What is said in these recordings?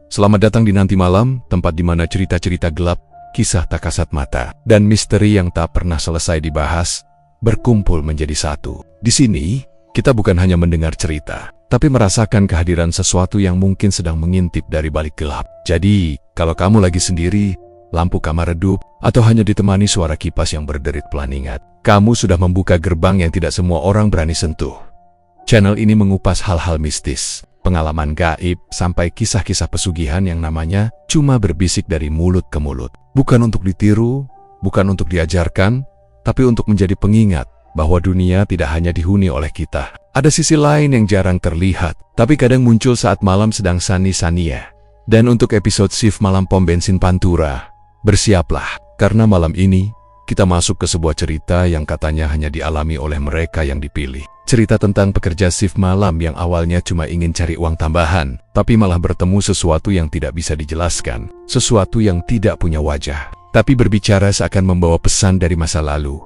Selamat datang di Nanti Malam, tempat di mana cerita-cerita gelap, kisah tak kasat mata, dan misteri yang tak pernah selesai dibahas, berkumpul menjadi satu. Di sini, kita bukan hanya mendengar cerita, tapi merasakan kehadiran sesuatu yang mungkin sedang mengintip dari balik gelap. Jadi, kalau kamu lagi sendiri, lampu kamar redup, atau hanya ditemani suara kipas yang berderit pelan, ingat, kamu sudah membuka gerbang yang tidak semua orang berani sentuh. Channel ini mengupas hal-hal mistis, pengalaman gaib, sampai kisah-kisah pesugihan yang namanya cuma berbisik dari mulut ke mulut. Bukan untuk ditiru, bukan untuk diajarkan, tapi untuk menjadi pengingat bahwa dunia tidak hanya dihuni oleh kita. Ada sisi lain yang jarang terlihat, tapi kadang muncul saat malam sedang sani-sania. Dan untuk episode shift malam pom bensin Pantura, bersiaplah, karena malam ini kita masuk ke sebuah cerita yang katanya hanya dialami oleh mereka yang dipilih. Cerita tentang pekerja shift malam yang awalnya cuma ingin cari uang tambahan, tapi malah bertemu sesuatu yang tidak bisa dijelaskan, sesuatu yang tidak punya wajah, tapi berbicara seakan membawa pesan dari masa lalu.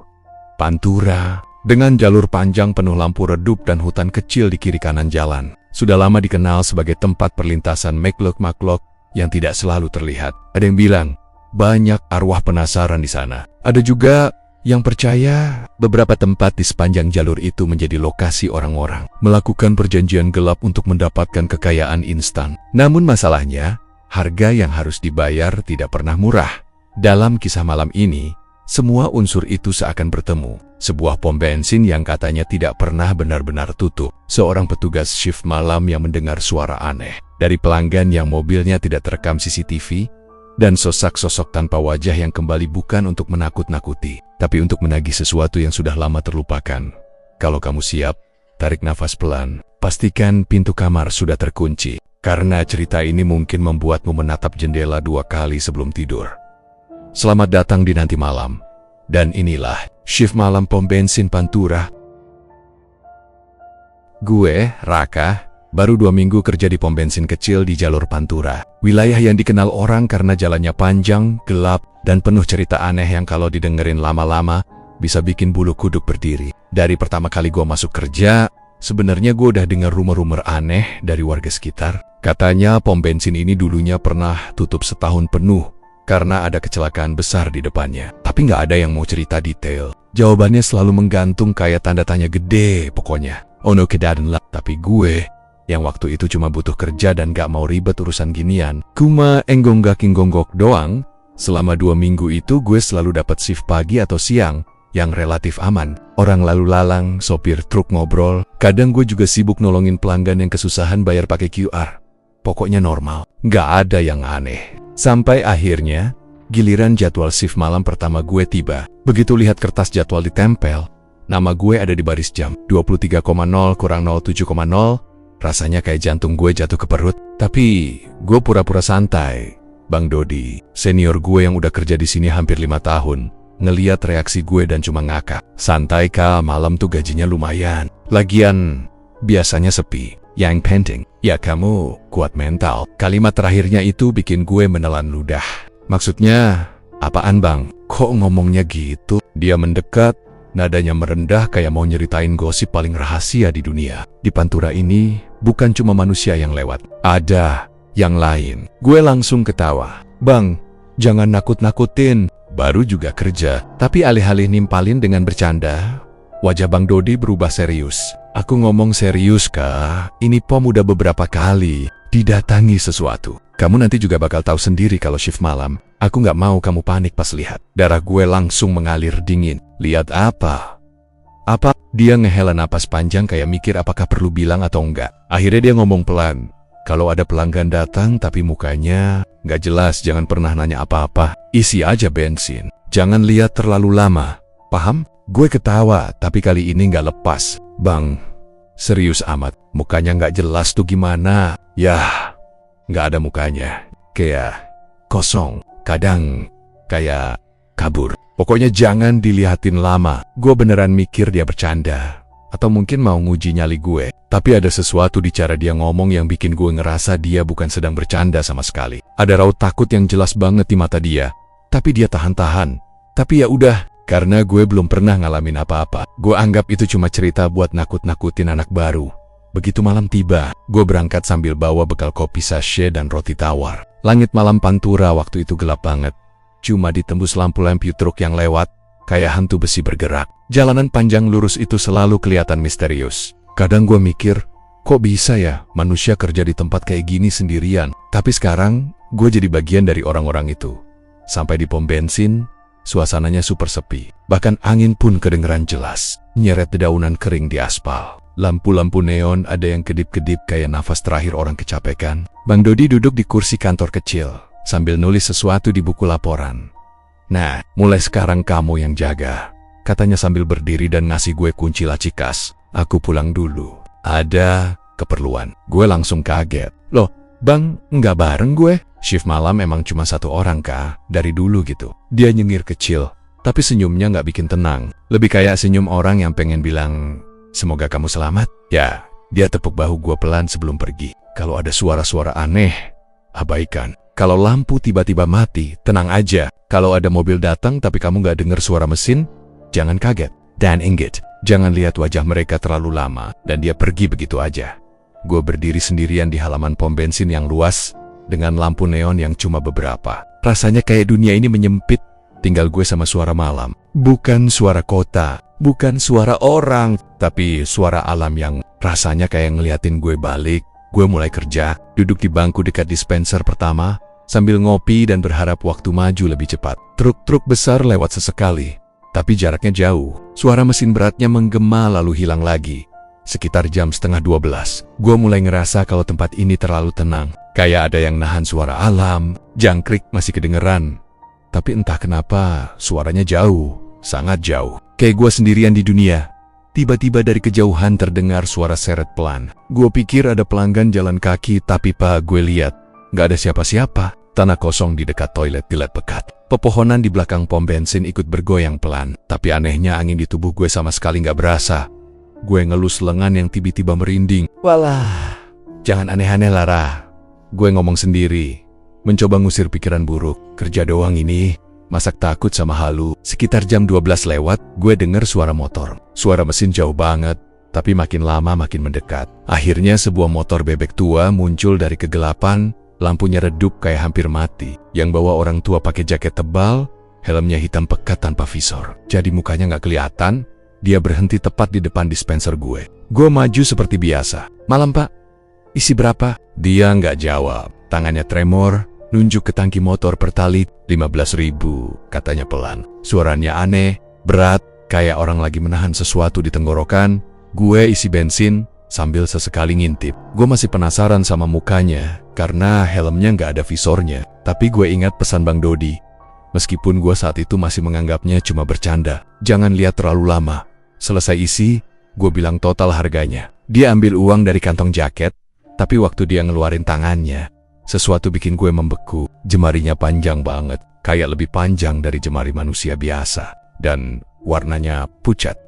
Pantura, dengan jalur panjang penuh lampu redup dan hutan kecil di kiri kanan jalan, sudah lama dikenal sebagai tempat perlintasan makhluk-makhluk yang tidak selalu terlihat. Ada yang bilang, banyak arwah penasaran di sana. Ada juga yang percaya beberapa tempat di sepanjang jalur itu menjadi lokasi orang-orang melakukan perjanjian gelap untuk mendapatkan kekayaan instan. Namun masalahnya, harga yang harus dibayar tidak pernah murah. Dalam kisah malam ini, semua unsur itu seakan bertemu. Sebuah pom bensin yang katanya tidak pernah benar-benar tutup. Seorang petugas shift malam yang mendengar suara aneh dari pelanggan yang mobilnya tidak terekam CCTV, dan sosok-sosok tanpa wajah yang kembali bukan untuk menakut-nakuti, tapi untuk menagih sesuatu yang sudah lama terlupakan. Kalau kamu siap, tarik nafas pelan. Pastikan pintu kamar sudah terkunci, karena cerita ini mungkin membuatmu menatap jendela 2 kali sebelum tidur. Selamat datang di Nanti Malam. Dan inilah shift malam pom bensin Pantura. Gue, Raka, baru 2 minggu kerja di pom bensin kecil di jalur Pantura. Wilayah yang dikenal orang karena jalannya panjang, gelap, dan penuh cerita aneh yang kalau didengerin lama-lama bisa bikin bulu kuduk berdiri. Dari pertama kali gue masuk kerja, sebenarnya gue udah dengar rumor-rumor aneh dari warga sekitar. Katanya pom bensin ini dulunya pernah tutup setahun penuh karena ada kecelakaan besar di depannya. Tapi nggak ada yang mau cerita detail. Jawabannya selalu menggantung kayak tanda tanya gede pokoknya. Oh no kedaden lah. Tapi gue yang waktu itu cuma butuh kerja dan gak mau ribet urusan ginian, cuma enggong-gaking-gonggok doang. Selama 2 minggu itu gue selalu dapat shift pagi atau siang yang relatif aman. Orang lalu lalang, sopir truk ngobrol, kadang gue juga sibuk nolongin pelanggan yang kesusahan bayar pakai QR. Pokoknya normal, gak ada yang aneh. Sampai akhirnya, giliran jadwal shift malam pertama gue tiba. Begitu lihat kertas jadwal ditempel, nama gue ada di baris jam 23,0 kurang 07,0. Rasanya kayak jantung gue jatuh ke perut, tapi gue pura-pura santai. Bang Dodi, senior gue yang udah kerja di sini hampir 5 tahun, ngeliat reaksi gue dan cuma ngakak. Santai Kal, malam tuh gajinya lumayan. Lagian, biasanya sepi. Yang penting, ya kamu kuat mental. Kalimat terakhirnya itu bikin gue menelan ludah. Maksudnya, apaan bang? Kok ngomongnya gitu? Dia mendekat, nadanya merendah kayak mau nyeritain gosip paling rahasia di dunia. Di Pantura ini, bukan cuma manusia yang lewat. Ada yang lain. Gue langsung ketawa. Bang, jangan nakut-nakutin. Baru juga kerja. Tapi alih-alih nimpalin dengan bercanda, wajah Bang Dodi berubah serius. Aku ngomong serius kah? Ini pom udah beberapa kali didatangi sesuatu. Kamu nanti juga bakal tahu sendiri kalau shift malam. Aku nggak mau kamu panik pas lihat. Darah gue langsung mengalir dingin. Lihat apa? Apa? Dia ngehela napas panjang kayak mikir apakah perlu bilang atau enggak. Akhirnya dia ngomong pelan. Kalau ada pelanggan datang tapi mukanya nggak jelas, jangan pernah nanya apa-apa. Isi aja bensin. Jangan lihat terlalu lama. Paham? Gue ketawa, tapi kali ini nggak lepas. Bang, serius amat. Mukanya nggak jelas tuh gimana? Yah, nggak ada mukanya. Kayak kosong. Kadang kayak kabur. Pokoknya jangan dilihatin lama. Gue beneran mikir dia bercanda. Atau mungkin mau nguji nyali gue. Tapi ada sesuatu di cara dia ngomong yang bikin gue ngerasa dia bukan sedang bercanda sama sekali. Ada raut takut yang jelas banget di mata dia. Tapi dia tahan-tahan. Tapi ya udah, karena gue belum pernah ngalamin apa-apa. Gue anggap itu cuma cerita buat nakut-nakutin anak baru. Begitu malam tiba, gue berangkat sambil bawa bekal kopi sachet dan roti tawar. Langit malam Pantura waktu itu gelap banget. Cuma ditembus lampu-lampu truk yang lewat, kayak hantu besi bergerak. Jalanan panjang lurus itu selalu kelihatan misterius. Kadang gue mikir, kok bisa ya manusia kerja di tempat kayak gini sendirian? Tapi sekarang, gue jadi bagian dari orang-orang itu. Sampai di pom bensin, suasananya super sepi. Bahkan angin pun kedengeran jelas, nyeret dedaunan kering di aspal. Lampu-lampu neon ada yang kedip-kedip kayak nafas terakhir orang kecapekan. Bang Dodi duduk di kursi kantor kecil, sambil nulis sesuatu di buku laporan. Nah, mulai sekarang kamu yang jaga, katanya sambil berdiri dan ngasih gue kunci laci kas. Aku pulang dulu, ada keperluan. Gue langsung kaget. Loh, bang, nggak bareng gue? Shift malam emang cuma satu orang kah? Dari dulu gitu. Dia nyengir kecil, tapi senyumnya nggak bikin tenang. Lebih kayak senyum orang yang pengen bilang, semoga kamu selamat. Ya, dia tepuk bahu gue pelan sebelum pergi. Kalau ada suara-suara aneh, abaikan. Kalau lampu tiba-tiba mati, tenang aja. Kalau ada mobil datang tapi kamu nggak dengar suara mesin, jangan kaget. Dan ingat, jangan lihat wajah mereka terlalu lama, dan dia pergi begitu aja. Gue berdiri sendirian di halaman pom bensin yang luas, dengan lampu neon yang cuma beberapa. Rasanya kayak dunia ini menyempit, tinggal gue sama suara malam. Bukan suara kota, bukan suara orang, tapi suara alam yang rasanya kayak ngeliatin gue balik. Gue mulai kerja, duduk di bangku dekat dispenser pertama, sambil ngopi dan berharap waktu maju lebih cepat. Truk-truk besar lewat sesekali, tapi jaraknya jauh. Suara mesin beratnya menggema lalu hilang lagi. Sekitar jam 11:30, gue mulai ngerasa kalau tempat ini terlalu tenang. Kayak ada yang nahan suara alam, jangkrik masih kedengeran. Tapi entah kenapa, suaranya jauh, sangat jauh. Kayak gue sendirian di dunia. Tiba-tiba dari kejauhan terdengar suara seret pelan. Gue pikir ada pelanggan jalan kaki, tapi pak gue lihat, nggak ada siapa-siapa. Tanah kosong di dekat toilet dilet pekat. Pepohonan di belakang pom bensin ikut bergoyang pelan. Tapi anehnya angin di tubuh gue sama sekali nggak berasa. Gue ngelus lengan yang tiba-tiba merinding. Walah, jangan aneh-aneh Lara. Gue ngomong sendiri, mencoba ngusir pikiran buruk. Kerja doang ini, masak takut sama halu. Sekitar jam 12 lewat, gue denger suara motor. Suara mesin jauh banget, tapi makin lama makin mendekat. Akhirnya sebuah motor bebek tua muncul dari kegelapan, lampunya redup kayak hampir mati. Yang bawa orang tua pakai jaket tebal, helmnya hitam pekat tanpa visor. Jadi mukanya nggak kelihatan. Dia berhenti tepat di depan dispenser gue. Gue maju seperti biasa. Malam pak, isi berapa? Dia nggak jawab. Tangannya tremor, nunjuk ke tangki motor pertalit. 15.000, katanya pelan. Suaranya aneh, berat, kayak orang lagi menahan sesuatu di tenggorokan. Gue isi bensin, sambil sesekali ngintip. Gue masih penasaran sama mukanya, karena helmnya nggak ada visornya. Tapi gue ingat pesan Bang Dodi. Meskipun gue saat itu masih menganggapnya cuma bercanda. Jangan lihat terlalu lama. Selesai isi, gue bilang total harganya. Dia ambil uang dari kantong jaket, tapi waktu dia ngeluarin tangannya, sesuatu bikin gue membeku. Jemarinya panjang banget, kayak lebih panjang dari jemari manusia biasa. Dan warnanya pucat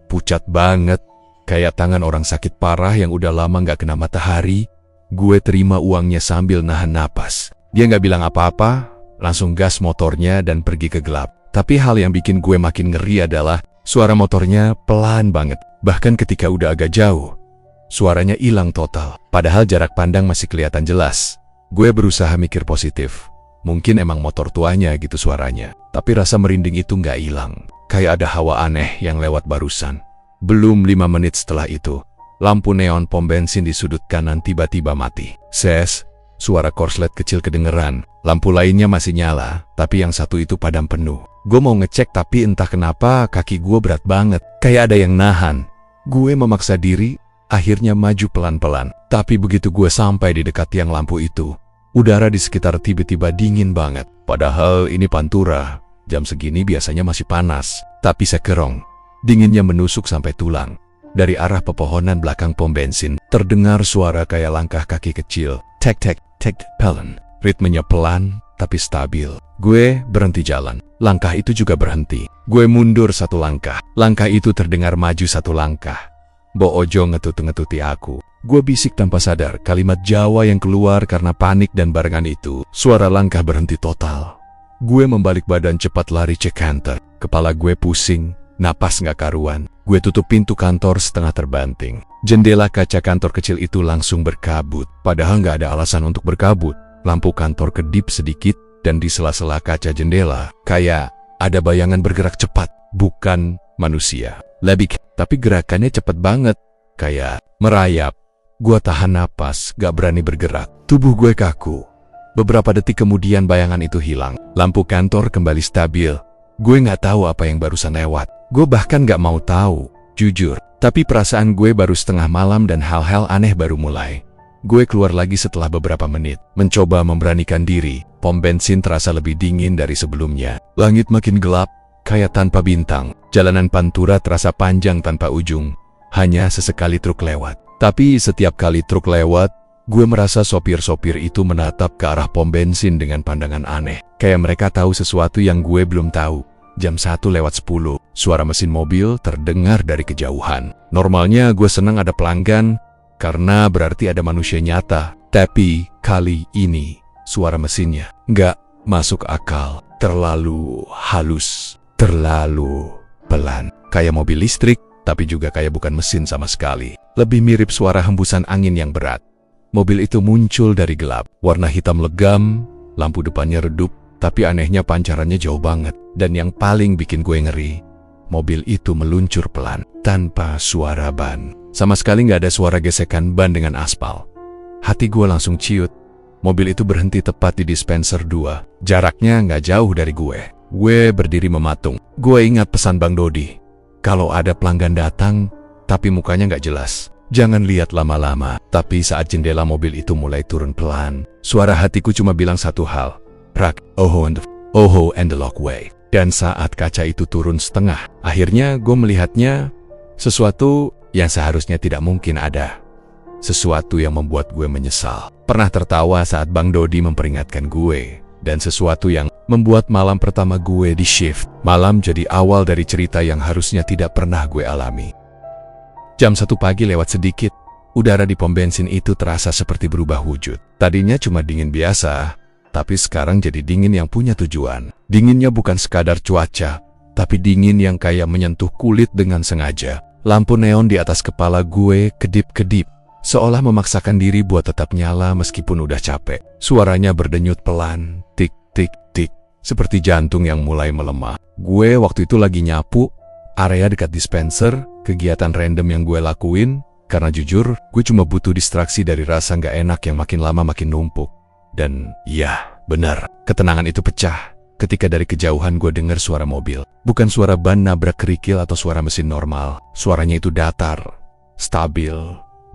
banget. Kayak tangan orang sakit parah yang udah lama gak kena matahari. Gue terima uangnya sambil nahan napas. Dia gak bilang apa-apa, langsung gas motornya dan pergi ke gelap. Tapi hal yang bikin gue makin ngeri adalah suara motornya pelan banget. Bahkan ketika udah agak jauh, suaranya hilang total. Padahal jarak pandang masih kelihatan jelas. Gue berusaha mikir positif. Mungkin emang motor tuanya gitu suaranya. Tapi rasa merinding itu nggak hilang. Kayak ada hawa aneh yang lewat barusan. Belum 5 menit setelah itu, lampu neon pom bensin di sudut kanan tiba-tiba mati. Ses, suara korslet kecil kedengeran. Lampu lainnya masih nyala, tapi yang satu itu padam penuh. Gue mau ngecek tapi entah kenapa kaki gue berat banget. Kayak ada yang nahan. Gue memaksa diri, akhirnya maju pelan-pelan. Tapi begitu gue sampai di dekat tiang lampu itu, udara di sekitar tiba-tiba dingin banget. Padahal ini Pantura, jam segini biasanya masih panas. Tapi sekerong, dinginnya menusuk sampai tulang. Dari arah pepohonan belakang pom bensin, terdengar suara kayak langkah kaki kecil. Tek tek tek pelan. Ritmenya pelan, tapi stabil. Gue berhenti jalan. Langkah itu juga berhenti. Gue mundur 1 langkah. Langkah itu terdengar maju 1 langkah. Bo Ojo ngetut-ngetuti aku. Gue bisik tanpa sadar kalimat Jawa yang keluar karena panik dan barengan itu, suara langkah berhenti total. Gue membalik badan cepat lari cek kantor. Kepala gue pusing, napas nggak karuan. Gue tutup pintu kantor setengah terbanting. Jendela kaca kantor kecil itu langsung berkabut. Padahal nggak ada alasan untuk berkabut. Lampu kantor kedip sedikit dan di sela-sela kaca jendela kayak ada bayangan bergerak cepat. Bukan manusia. Tapi gerakannya cepet banget. Kayak merayap. Gue tahan napas, gak berani bergerak. Tubuh gue kaku. Beberapa detik kemudian bayangan itu hilang. Lampu kantor kembali stabil. Gue gak tahu apa yang barusan lewat. Gue bahkan gak mau tahu, jujur. Tapi perasaan gue baru setengah malam dan hal-hal aneh baru mulai. Gue keluar lagi setelah beberapa menit. Mencoba memberanikan diri. Pom bensin terasa lebih dingin dari sebelumnya. Langit makin gelap, kayak tanpa bintang. Jalanan Pantura terasa panjang tanpa ujung. Hanya sesekali truk lewat. Tapi setiap kali truk lewat, gue merasa sopir-sopir itu menatap ke arah pom bensin dengan pandangan aneh. Kayak mereka tahu sesuatu yang gue belum tahu. Jam 1:10, suara mesin mobil terdengar dari kejauhan. Normalnya gue senang ada pelanggan, karena berarti ada manusia nyata. Tapi kali ini, suara mesinnya nggak masuk akal. Terlalu halus, terlalu pelan. Kayak mobil listrik, tapi juga kayak bukan mesin sama sekali. Lebih mirip suara hembusan angin yang berat. Mobil itu muncul dari gelap. Warna hitam legam, lampu depannya redup, tapi anehnya pancarannya jauh banget. Dan yang paling bikin gue ngeri, mobil itu meluncur pelan, tanpa suara ban. Sama sekali nggak ada suara gesekan ban dengan aspal. Hati gue langsung ciut. Mobil itu berhenti tepat di dispenser 2. Jaraknya nggak jauh dari gue. Gue berdiri mematung. Gue ingat pesan Bang Dodi. Kalau ada pelanggan datang, tapi mukanya nggak jelas, jangan lihat lama-lama. Tapi saat jendela mobil itu mulai turun pelan, suara hatiku cuma bilang satu hal. Rak, oho and the lock way. Dan saat kaca itu turun setengah, akhirnya gue melihatnya sesuatu yang seharusnya tidak mungkin ada. Sesuatu yang membuat gue menyesal. Pernah tertawa saat Bang Dodi memperingatkan gue. Dan sesuatu yang membuat malam pertama gue di shift. Malam jadi awal dari cerita yang harusnya tidak pernah gue alami. Jam 1 pagi lewat sedikit, udara di pom bensin itu terasa seperti berubah wujud. Tadinya cuma dingin biasa, tapi sekarang jadi dingin yang punya tujuan. Dinginnya bukan sekadar cuaca, tapi dingin yang kayak menyentuh kulit dengan sengaja. Lampu neon di atas kepala gue kedip-kedip, seolah memaksakan diri buat tetap nyala meskipun udah capek. Suaranya berdenyut pelan, tik, tik, tik, seperti jantung yang mulai melemah. Gue waktu itu lagi nyapu area dekat dispenser, kegiatan random yang gue lakuin, karena jujur, gue cuma butuh distraksi dari rasa nggak enak yang makin lama makin numpuk. Dan ya, benar, ketenangan itu pecah ketika dari kejauhan gue dengar suara mobil. Bukan suara ban nabrak kerikil atau suara mesin normal. Suaranya itu datar, stabil,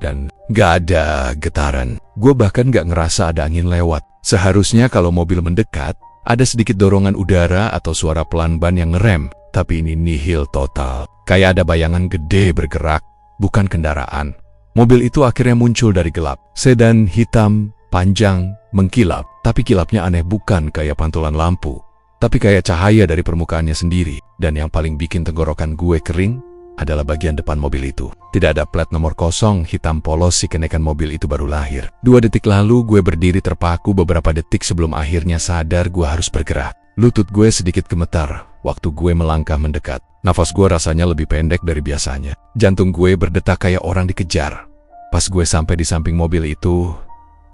dan gak ada getaran. Gue bahkan gak ngerasa ada angin lewat. Seharusnya kalau mobil mendekat, ada sedikit dorongan udara atau suara pelan ban yang ngerem. Tapi ini nihil total. Kayak ada bayangan gede bergerak, bukan kendaraan. Mobil itu akhirnya muncul dari gelap. Sedan hitam, panjang, mengkilap. Tapi kilapnya aneh, bukan kayak pantulan lampu, tapi kayak cahaya dari permukaannya sendiri. Dan yang paling bikin tenggorokan gue kering adalah bagian depan mobil itu. Tidak ada plat nomor kosong, hitam polos. Si kenekan mobil itu baru lahir. 2 detik lalu gue berdiri terpaku beberapa detik sebelum akhirnya sadar gue harus bergerak. Lutut gue sedikit gemetar waktu gue melangkah mendekat. Nafas gue rasanya lebih pendek dari biasanya. Jantung gue berdetak kayak orang dikejar. Pas gue sampai di samping mobil itu,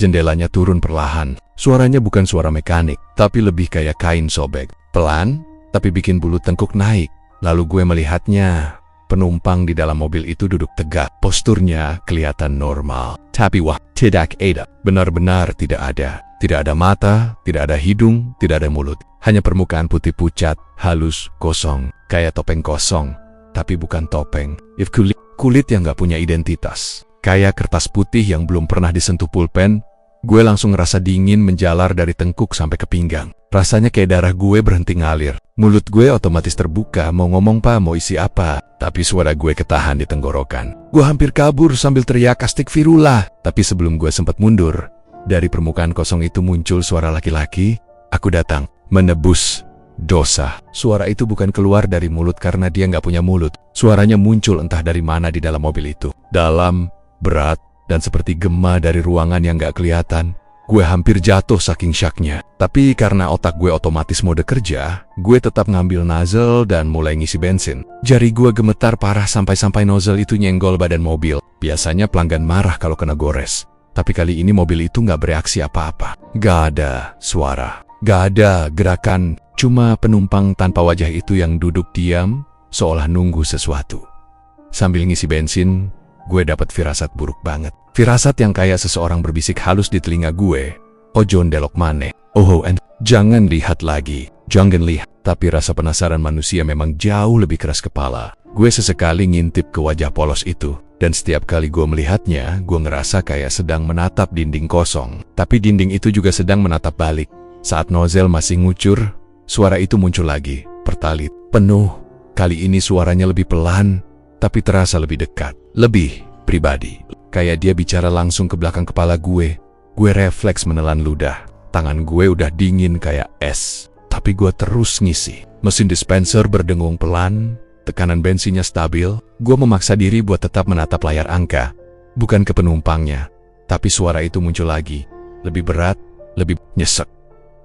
jendelanya turun perlahan. Suaranya bukan suara mekanik, tapi lebih kayak kain sobek. Pelan, tapi bikin bulu tengkuk naik. Lalu gue melihatnya. Penumpang di dalam mobil itu duduk tegak. Posturnya kelihatan normal. Tapi wah, tidak ada. Benar-benar tidak ada. Tidak ada mata, tidak ada hidung, tidak ada mulut. Hanya permukaan putih pucat, halus, kosong. Kayak topeng kosong, tapi bukan topeng. Kulit yang gak punya identitas. Kayak kertas putih yang belum pernah disentuh pulpen. Gue langsung ngerasa dingin menjalar dari tengkuk sampai ke pinggang. Rasanya kayak darah gue berhenti ngalir. Mulut gue otomatis terbuka, mau ngomong mau isi apa. Tapi suara gue ketahan di tenggorokan. Gue hampir kabur sambil teriak astagfirullah. Tapi sebelum gue sempat mundur, dari permukaan kosong itu muncul suara laki-laki. Aku datang, menebus dosa. Suara itu bukan keluar dari mulut karena dia nggak punya mulut. Suaranya muncul entah dari mana di dalam mobil itu. Dalam, berat, dan seperti gema dari ruangan yang nggak kelihatan. Gue hampir jatuh saking syaknya. Tapi karena otak gue otomatis mode kerja, gue tetap ngambil nozzle dan mulai ngisi bensin. Jari gue gemetar parah sampai nozzle itu nyenggol badan mobil. Biasanya pelanggan marah kalau kena gores. Tapi kali ini mobil itu nggak bereaksi apa-apa. Gak ada suara, gak ada gerakan. Cuma penumpang tanpa wajah itu yang duduk diam, seolah nunggu sesuatu. Sambil ngisi bensin, gue dapat firasat buruk banget. Firasat yang kayak seseorang berbisik halus di telinga gue. Ojo ndelok maneh. Oh, and jangan lihat lagi. Jangan lihat. Tapi rasa penasaran manusia memang jauh lebih keras kepala. Gue sesekali ngintip ke wajah polos itu. Dan setiap kali gue melihatnya, gue ngerasa kayak sedang menatap dinding kosong. Tapi dinding itu juga sedang menatap balik. Saat nozzle masih ngucur, suara itu muncul lagi. Pertalit, penuh. Kali ini suaranya lebih pelan, tapi terasa lebih dekat. Lebih pribadi. Kayak dia bicara langsung ke belakang kepala gue. Gue refleks menelan ludah. Tangan gue udah dingin kayak es. Tapi gue terus ngisi. Mesin dispenser berdengung pelan. Tekanan bensinnya stabil. Gue memaksa diri buat tetap menatap layar angka. Bukan ke penumpangnya. Tapi suara itu muncul lagi. Lebih berat, lebih nyesek.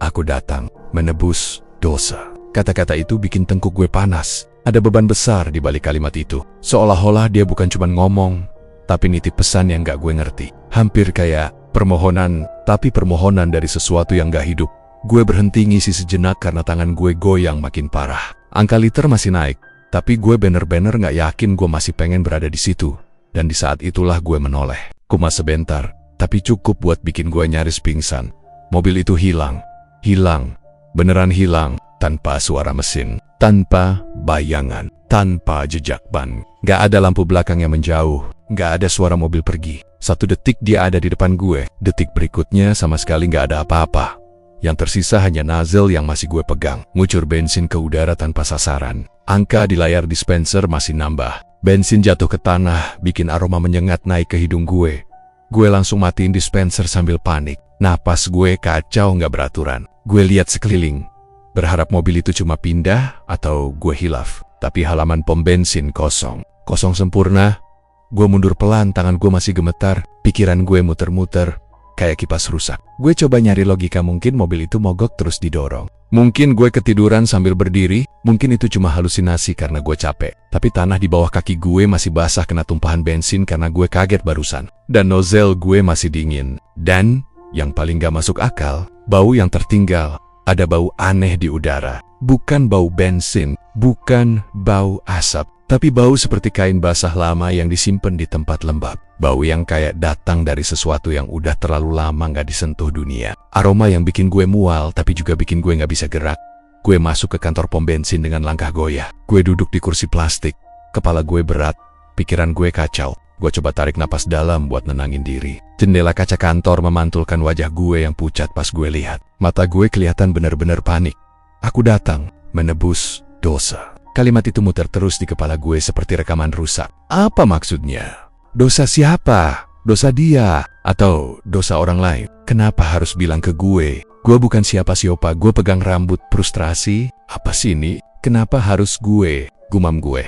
Aku datang, menebus dosa. Kata-kata itu bikin tengkuk gue panas. Ada beban besar di balik kalimat itu. Seolah-olah dia bukan cuma ngomong, tapi nitip pesan yang gak gue ngerti. Hampir kayak permohonan, tapi permohonan dari sesuatu yang gak hidup. Gue berhenti ngisi sejenak karena tangan gue goyang makin parah. Angka liter masih naik, tapi gue bener-bener gak yakin gue masih pengen berada di situ. Dan di saat itulah gue menoleh. Cuma sebentar, tapi cukup buat bikin gue nyaris pingsan. Mobil itu hilang. Hilang. Beneran hilang. Tanpa suara mesin. Tanpa bayangan. Tanpa jejak ban. Gak ada lampu belakang yang menjauh. Gak ada suara mobil pergi. 1 detik dia ada di depan gue. Detik berikutnya sama sekali gak ada apa-apa. Yang tersisa hanya nozzle yang masih gue pegang. Ngucur bensin ke udara tanpa sasaran. Angka di layar dispenser masih nambah. Bensin jatuh ke tanah, bikin aroma menyengat naik ke hidung gue. Gue langsung matiin dispenser sambil panik. Napas gue kacau gak beraturan. Gue lihat sekeliling. Berharap mobil itu cuma pindah atau gue hilaf. Tapi halaman pom bensin kosong. Kosong sempurna. Gue mundur pelan, tangan gue masih gemetar. Pikiran gue muter-muter. Kayak kipas rusak. Gue coba nyari logika, mungkin mobil itu mogok terus didorong. Mungkin gue ketiduran sambil berdiri. Mungkin itu cuma halusinasi karena gue capek. Tapi tanah di bawah kaki gue masih basah kena tumpahan bensin karena gue kaget barusan. Dan nozzle gue masih dingin. Dan yang paling gak masuk akal, bau yang tertinggal. Ada bau aneh di udara. Bukan bau bensin, bukan bau asap, tapi bau seperti kain basah lama yang disimpan di tempat lembab. Bau yang kayak datang dari sesuatu yang udah terlalu lama gak disentuh dunia. Aroma yang bikin gue mual, tapi juga bikin gue gak bisa gerak. Gue masuk ke kantor pom bensin dengan langkah goyah. Gue duduk di kursi plastik. Kepala gue berat, pikiran gue kacau. Gue coba tarik napas dalam buat nenangin diri. Jendela kaca kantor memantulkan wajah gue yang pucat pas gue lihat. Mata gue kelihatan benar-benar panik. Aku datang, menebus dosa. Kalimat itu muter terus di kepala gue seperti rekaman rusak. Apa maksudnya? Dosa siapa? Dosa dia? Atau dosa orang lain? Kenapa harus bilang ke gue? Gue bukan siapa-siapa. Gue pegang rambut. Frustrasi? Apa sih ini? Kenapa harus gue? Gumam gue.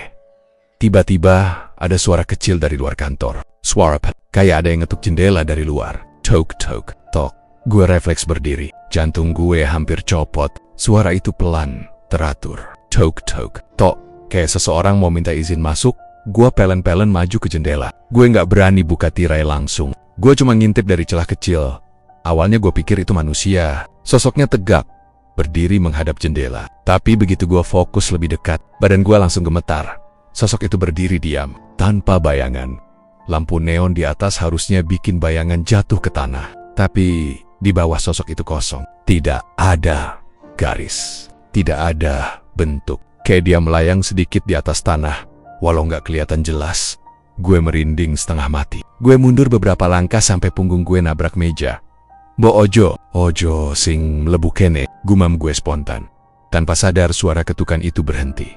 Tiba-tiba ada suara kecil dari luar kantor. Suara kayak ada yang ngetuk jendela dari luar. Tok tok tok. Gue refleks berdiri. Jantung gue hampir copot. Suara itu pelan, teratur. Tok tok tok. Kayak seseorang mau minta izin masuk. Gue pelen-pelen maju ke jendela. Gue gak berani buka tirai langsung. Gue cuma ngintip dari celah kecil. Awalnya gue pikir itu manusia. Sosoknya tegak, berdiri menghadap jendela. Tapi begitu gue fokus lebih dekat, badan gue langsung gemetar. Sosok itu berdiri diam, tanpa bayangan. Lampu neon di atas harusnya bikin bayangan jatuh ke tanah. Tapi di bawah sosok itu kosong. Tidak ada garis. Tidak ada bentuk. Kayak dia melayang sedikit di atas tanah. Walau nggak kelihatan jelas. Gue merinding setengah mati. Gue mundur beberapa langkah sampai punggung gue nabrak meja. Bo ojo sing mlebu kene, gumam gue spontan. Tanpa sadar suara ketukan itu berhenti.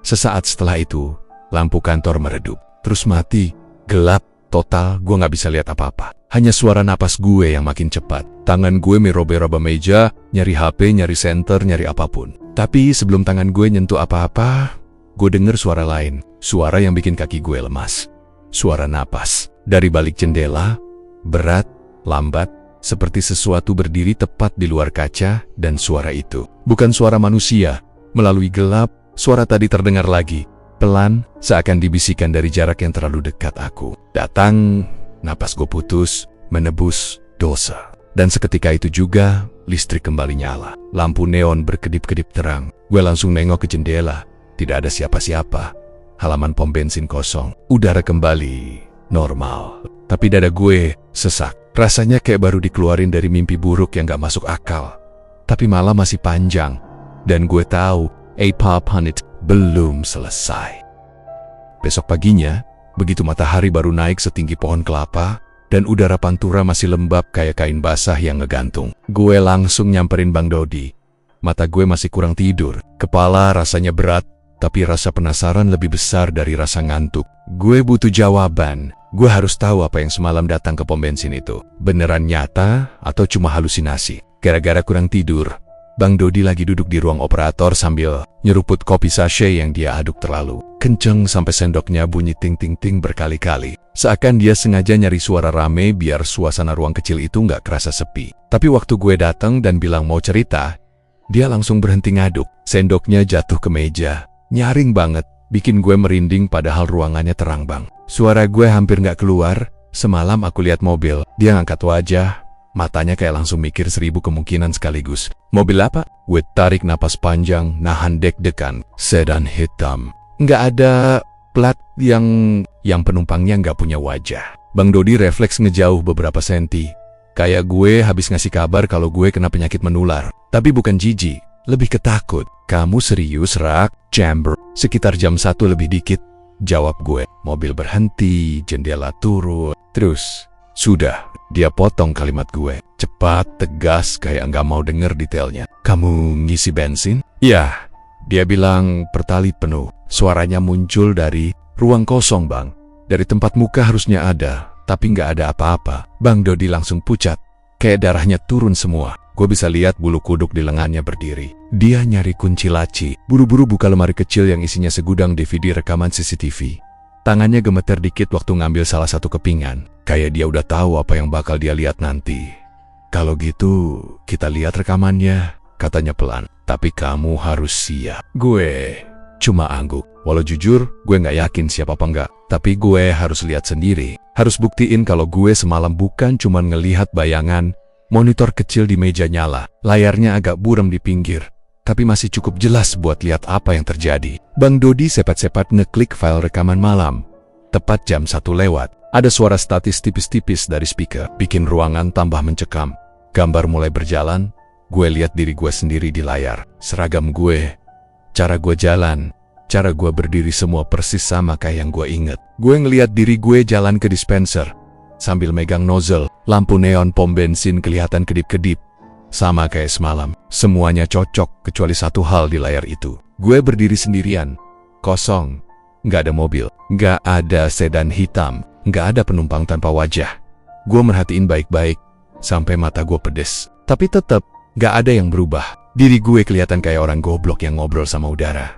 Sesaat setelah itu, lampu kantor meredup. Terus mati, gelap, total, gue gak bisa lihat apa-apa. Hanya suara napas gue yang makin cepat. Tangan gue merobe-robe meja, nyari HP, nyari senter, nyari apapun. Tapi sebelum tangan gue nyentuh apa-apa, gue denger suara lain. Suara yang bikin kaki gue lemas. Suara napas. Dari balik jendela, berat, lambat, seperti sesuatu berdiri tepat di luar kaca, dan suara itu bukan suara manusia. Melalui gelap, suara tadi terdengar lagi, pelan, seakan dibisikkan dari jarak yang terlalu dekat. Aku datang, napas gue putus, menebus dosa. Dan seketika itu juga, listrik kembali nyala. Lampu neon berkedip-kedip terang. Gue langsung nengok ke jendela. Tidak ada siapa-siapa. Halaman pom bensin kosong. Udara kembali normal. Tapi dada gue sesak. Rasanya kayak baru dikeluarin dari mimpi buruk yang gak masuk akal. Tapi malam masih panjang. Dan gue tahu, Pop Hunt belum selesai. Besok paginya, begitu matahari baru naik setinggi pohon kelapa, dan udara Pantura masih lembab kayak kain basah yang ngegantung, gue langsung nyamperin Bang Dodi. Mata gue masih kurang tidur, kepala rasanya berat, tapi rasa penasaran lebih besar dari rasa ngantuk. Gue butuh jawaban. Gue harus tahu apa yang semalam datang ke pom bensin itu. Beneran nyata atau cuma halusinasi? Gara-gara kurang tidur, Bang Dodi lagi duduk di ruang operator sambil nyeruput kopi sachet yang dia aduk terlalu kenceng sampai sendoknya bunyi ting-ting-ting berkali-kali. Seakan dia sengaja nyari suara rame biar suasana ruang kecil itu nggak kerasa sepi. Tapi waktu gue datang dan bilang mau cerita, dia langsung berhenti ngaduk. Sendoknya jatuh ke meja. Nyaring banget, bikin gue merinding padahal ruangannya terang bang. Suara gue hampir nggak keluar. Semalam aku lihat mobil, dia ngangkat wajah. Matanya kayak langsung mikir 1000 kemungkinan sekaligus. Mobil apa? Gue tarik napas panjang, nahan deg-degan. Sedan hitam. Nggak ada plat yang penumpangnya nggak punya wajah. Bang Dodi refleks ngejauh beberapa senti. Kayak gue habis ngasih kabar kalau gue kena penyakit menular. Tapi bukan jijik, lebih ketakut. Kamu serius, Rak? Chamber. Sekitar jam 1 lebih dikit. Jawab gue. Mobil berhenti, jendela turun. Terus, sudah. Dia potong kalimat gue. Cepat, tegas, kayak nggak mau denger detailnya. Kamu ngisi bensin? Ya. Dia bilang pertalit penuh. Suaranya muncul dari ruang kosong, Bang. Dari tempat muka harusnya ada, tapi nggak ada apa-apa. Bang Dodi langsung pucat. Kayak darahnya turun semua. Gue bisa lihat bulu kuduk di lengannya berdiri. Dia nyari kunci laci. Buru-buru buka lemari kecil yang isinya segudang DVD rekaman CCTV. Tangannya gemeter dikit waktu ngambil salah satu kepingan. Kayak dia udah tahu apa yang bakal dia lihat nanti. Kalau gitu, kita lihat rekamannya, katanya pelan. Tapi kamu harus siap. Gue cuma angguk. Walau jujur, gue nggak yakin siap apa enggak. Tapi gue harus lihat sendiri. Harus buktiin kalau gue semalam bukan cuma ngelihat bayangan. Monitor kecil di meja nyala. Layarnya agak buram di pinggir. Tapi masih cukup jelas buat lihat apa yang terjadi. Bang Dodi sepat-sepat ngeklik file rekaman malam. Tepat jam 1 lewat. Ada suara statis tipis-tipis dari speaker. Bikin ruangan tambah mencekam. Gambar mulai berjalan. Gue lihat diri gue sendiri di layar. Seragam gue. Cara gue jalan. Cara gue berdiri semua persis sama kayak yang gue inget. Gue ngeliat diri gue jalan ke dispenser. Sambil megang nozzle. Lampu neon pom bensin kelihatan kedip-kedip. Sama kayak semalam. Semuanya cocok kecuali satu hal di layar itu. Gue berdiri sendirian. Kosong. Nggak ada mobil. Nggak ada sedan hitam. Nggak ada penumpang tanpa wajah. Gue merhatiin baik-baik. Sampai mata gue pedes. Tapi tetap nggak ada yang berubah. Diri gue kelihatan kayak orang goblok yang ngobrol sama udara.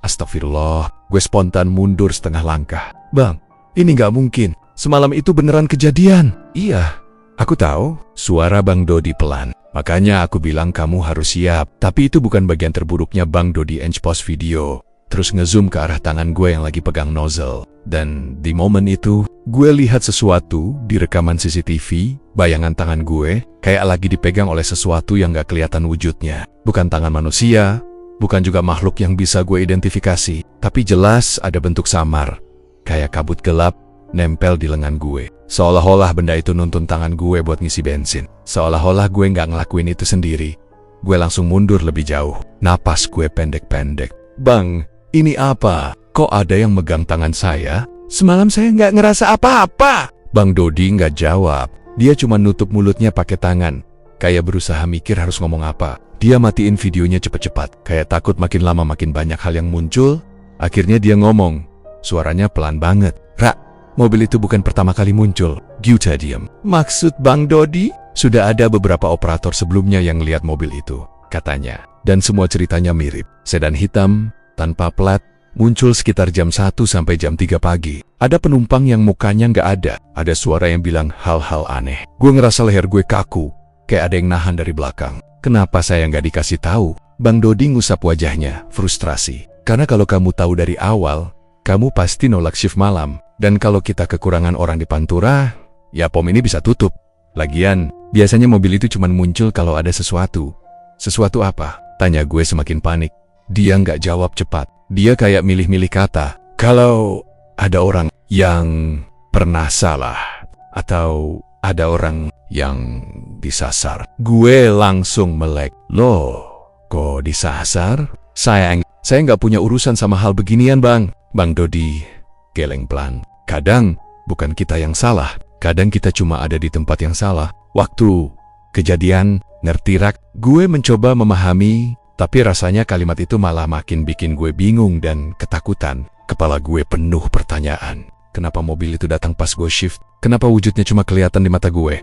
Astagfirullah. Gue spontan mundur setengah langkah. Bang, ini nggak mungkin. Semalam itu beneran kejadian. Iya. Aku tahu. Suara Bang Dodi pelan. Makanya aku bilang kamu harus siap. Tapi itu bukan bagian terburuknya. Bang Dodi post video. Terus ngezoom ke arah tangan gue yang lagi pegang nozzle. Dan di momen itu, gue lihat sesuatu di rekaman CCTV. Bayangan tangan gue kayak lagi dipegang oleh sesuatu yang gak kelihatan wujudnya. Bukan tangan manusia. Bukan juga makhluk yang bisa gue identifikasi. Tapi jelas ada bentuk samar. Kayak kabut gelap nempel di lengan gue. Seolah-olah benda itu nuntun tangan gue buat ngisi bensin. Seolah-olah gue nggak ngelakuin itu sendiri. Gue langsung mundur lebih jauh. Napas gue pendek-pendek. Bang, ini apa? Kok ada yang megang tangan saya? Semalam saya nggak ngerasa apa-apa. Bang Dodi nggak jawab. Dia cuma nutup mulutnya pakai tangan. Kayak berusaha mikir harus ngomong apa. Dia matiin videonya cepet-cepat. Kayak takut makin lama makin banyak hal yang muncul. Akhirnya dia ngomong. Suaranya pelan banget. Rak, mobil itu bukan pertama kali muncul. Gyuta diam. Maksud Bang Dodi? Sudah ada beberapa operator sebelumnya yang lihat mobil itu, katanya. Dan semua ceritanya mirip. Sedan hitam, tanpa plat, Muncul sekitar jam 1 sampai jam 3 pagi. Ada penumpang yang mukanya nggak ada. Ada suara yang bilang hal-hal aneh. Gue ngerasa leher gue kaku, kayak ada yang nahan dari belakang. Kenapa saya nggak dikasih tahu? Bang Dodi ngusap wajahnya, frustrasi. Karena kalau kamu tahu dari awal, kamu pasti nolak shift malam. Dan kalau kita kekurangan orang di Pantura, ya pom ini bisa tutup. Lagian, biasanya mobil itu cuma muncul kalau ada sesuatu. Sesuatu apa? Tanya gue semakin panik. Dia nggak jawab cepat. Dia kayak milih-milih kata. Kalau ada orang yang pernah salah, atau ada orang yang disasar. Gue langsung melek. Loh, kok disasar? Saya nggak punya urusan sama hal beginian, Bang. Bang Dodi geleng pelan. Kadang bukan kita yang salah. Kadang kita cuma ada di tempat yang salah. Waktu kejadian, ngerti rak? Gue mencoba memahami, tapi rasanya kalimat itu malah makin bikin gue bingung dan ketakutan. Kepala gue penuh pertanyaan. Kenapa mobil itu datang pas gue shift? Kenapa wujudnya cuma kelihatan di mata gue?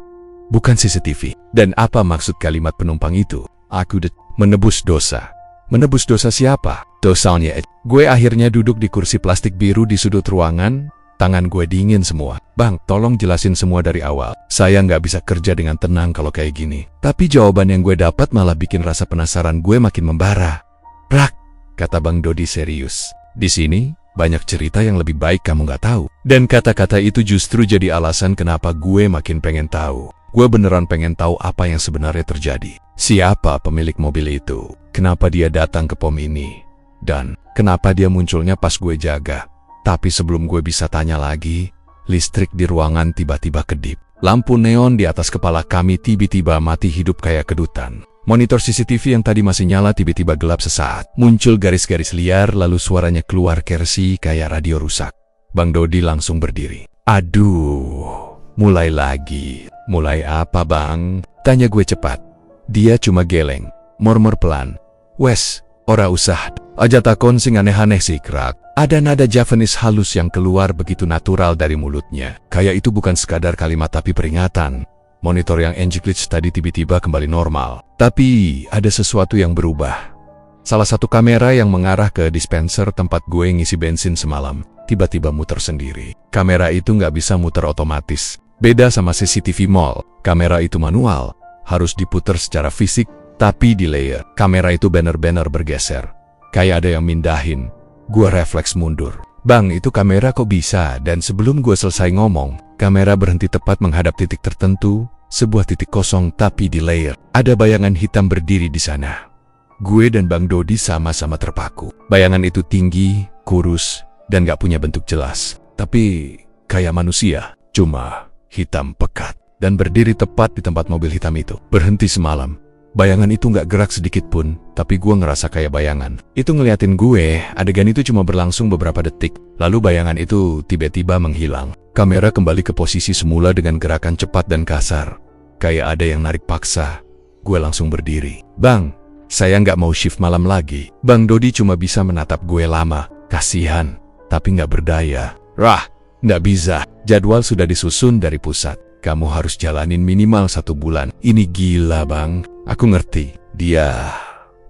Bukan CCTV. Dan apa maksud kalimat penumpang itu? Aku menebus dosa. Menebus dosa siapa? Dosanya. Gue akhirnya duduk di kursi plastik biru di sudut ruangan. Tangan gue dingin semua. Bang, tolong jelasin semua dari awal. Saya nggak bisa kerja dengan tenang kalau kayak gini. Tapi jawaban yang gue dapat malah bikin rasa penasaran gue makin membara. Rak, kata Bang Dodi serius. Di sini, banyak cerita yang lebih baik kamu nggak tahu. Dan kata-kata itu justru jadi alasan kenapa gue makin pengen tahu. Gue beneran pengen tahu apa yang sebenarnya terjadi. Siapa pemilik mobil itu? Kenapa dia datang ke pom ini? Dan kenapa dia munculnya pas gue jaga? Tapi sebelum gue bisa tanya lagi, listrik di ruangan tiba-tiba kedip. Lampu neon di atas kepala kami tiba-tiba mati hidup kayak kedutan. Monitor CCTV yang tadi masih nyala tiba-tiba gelap sesaat. Muncul garis-garis liar lalu suaranya keluar kersi kayak radio rusak. Bang Dodi langsung berdiri. Aduh, mulai lagi. Mulai apa, Bang? Tanya gue cepat. Dia cuma geleng, murmur pelan. Wes, ora usah. Aja takon sing aneh-aneh sih, Krak. Ada nada Javanese halus yang keluar begitu natural dari mulutnya. Kayak itu bukan sekadar kalimat tapi peringatan. Monitor yang glitch tadi tiba-tiba kembali normal. Tapi ada sesuatu yang berubah. Salah satu kamera yang mengarah ke dispenser tempat gue ngisi bensin semalam tiba-tiba muter sendiri. Kamera itu nggak bisa muter otomatis. Beda sama CCTV mall. Kamera itu manual. Harus diputer secara fisik, tapi di layer. Kamera itu bener-bener bergeser. Kayak ada yang mindahin. Gua refleks mundur. Bang, itu kamera kok bisa? Dan sebelum gue selesai ngomong, kamera berhenti tepat menghadap titik tertentu, sebuah titik kosong tapi di layer. Ada bayangan hitam berdiri di sana. Gue dan Bang Dodi sama-sama terpaku. Bayangan itu tinggi, kurus, dan gak punya bentuk jelas. Tapi kayak manusia, cuma hitam pekat. Dan berdiri tepat di tempat mobil hitam itu. Berhenti semalam. Bayangan itu gak gerak sedikit pun, tapi gue ngerasa kayak bayangan. Itu ngeliatin gue, adegan itu cuma berlangsung beberapa detik, lalu bayangan itu tiba-tiba menghilang. Kamera kembali ke posisi semula dengan gerakan cepat dan kasar. Kayak ada yang narik paksa. Gue langsung berdiri. Bang, saya nggak mau shift malam lagi. Bang Dodi cuma bisa menatap gue lama. Kasihan, tapi nggak berdaya. Rah, nggak bisa. Jadwal sudah disusun dari pusat. Kamu harus jalanin minimal 1 bulan. Ini gila, Bang. Aku ngerti. Dia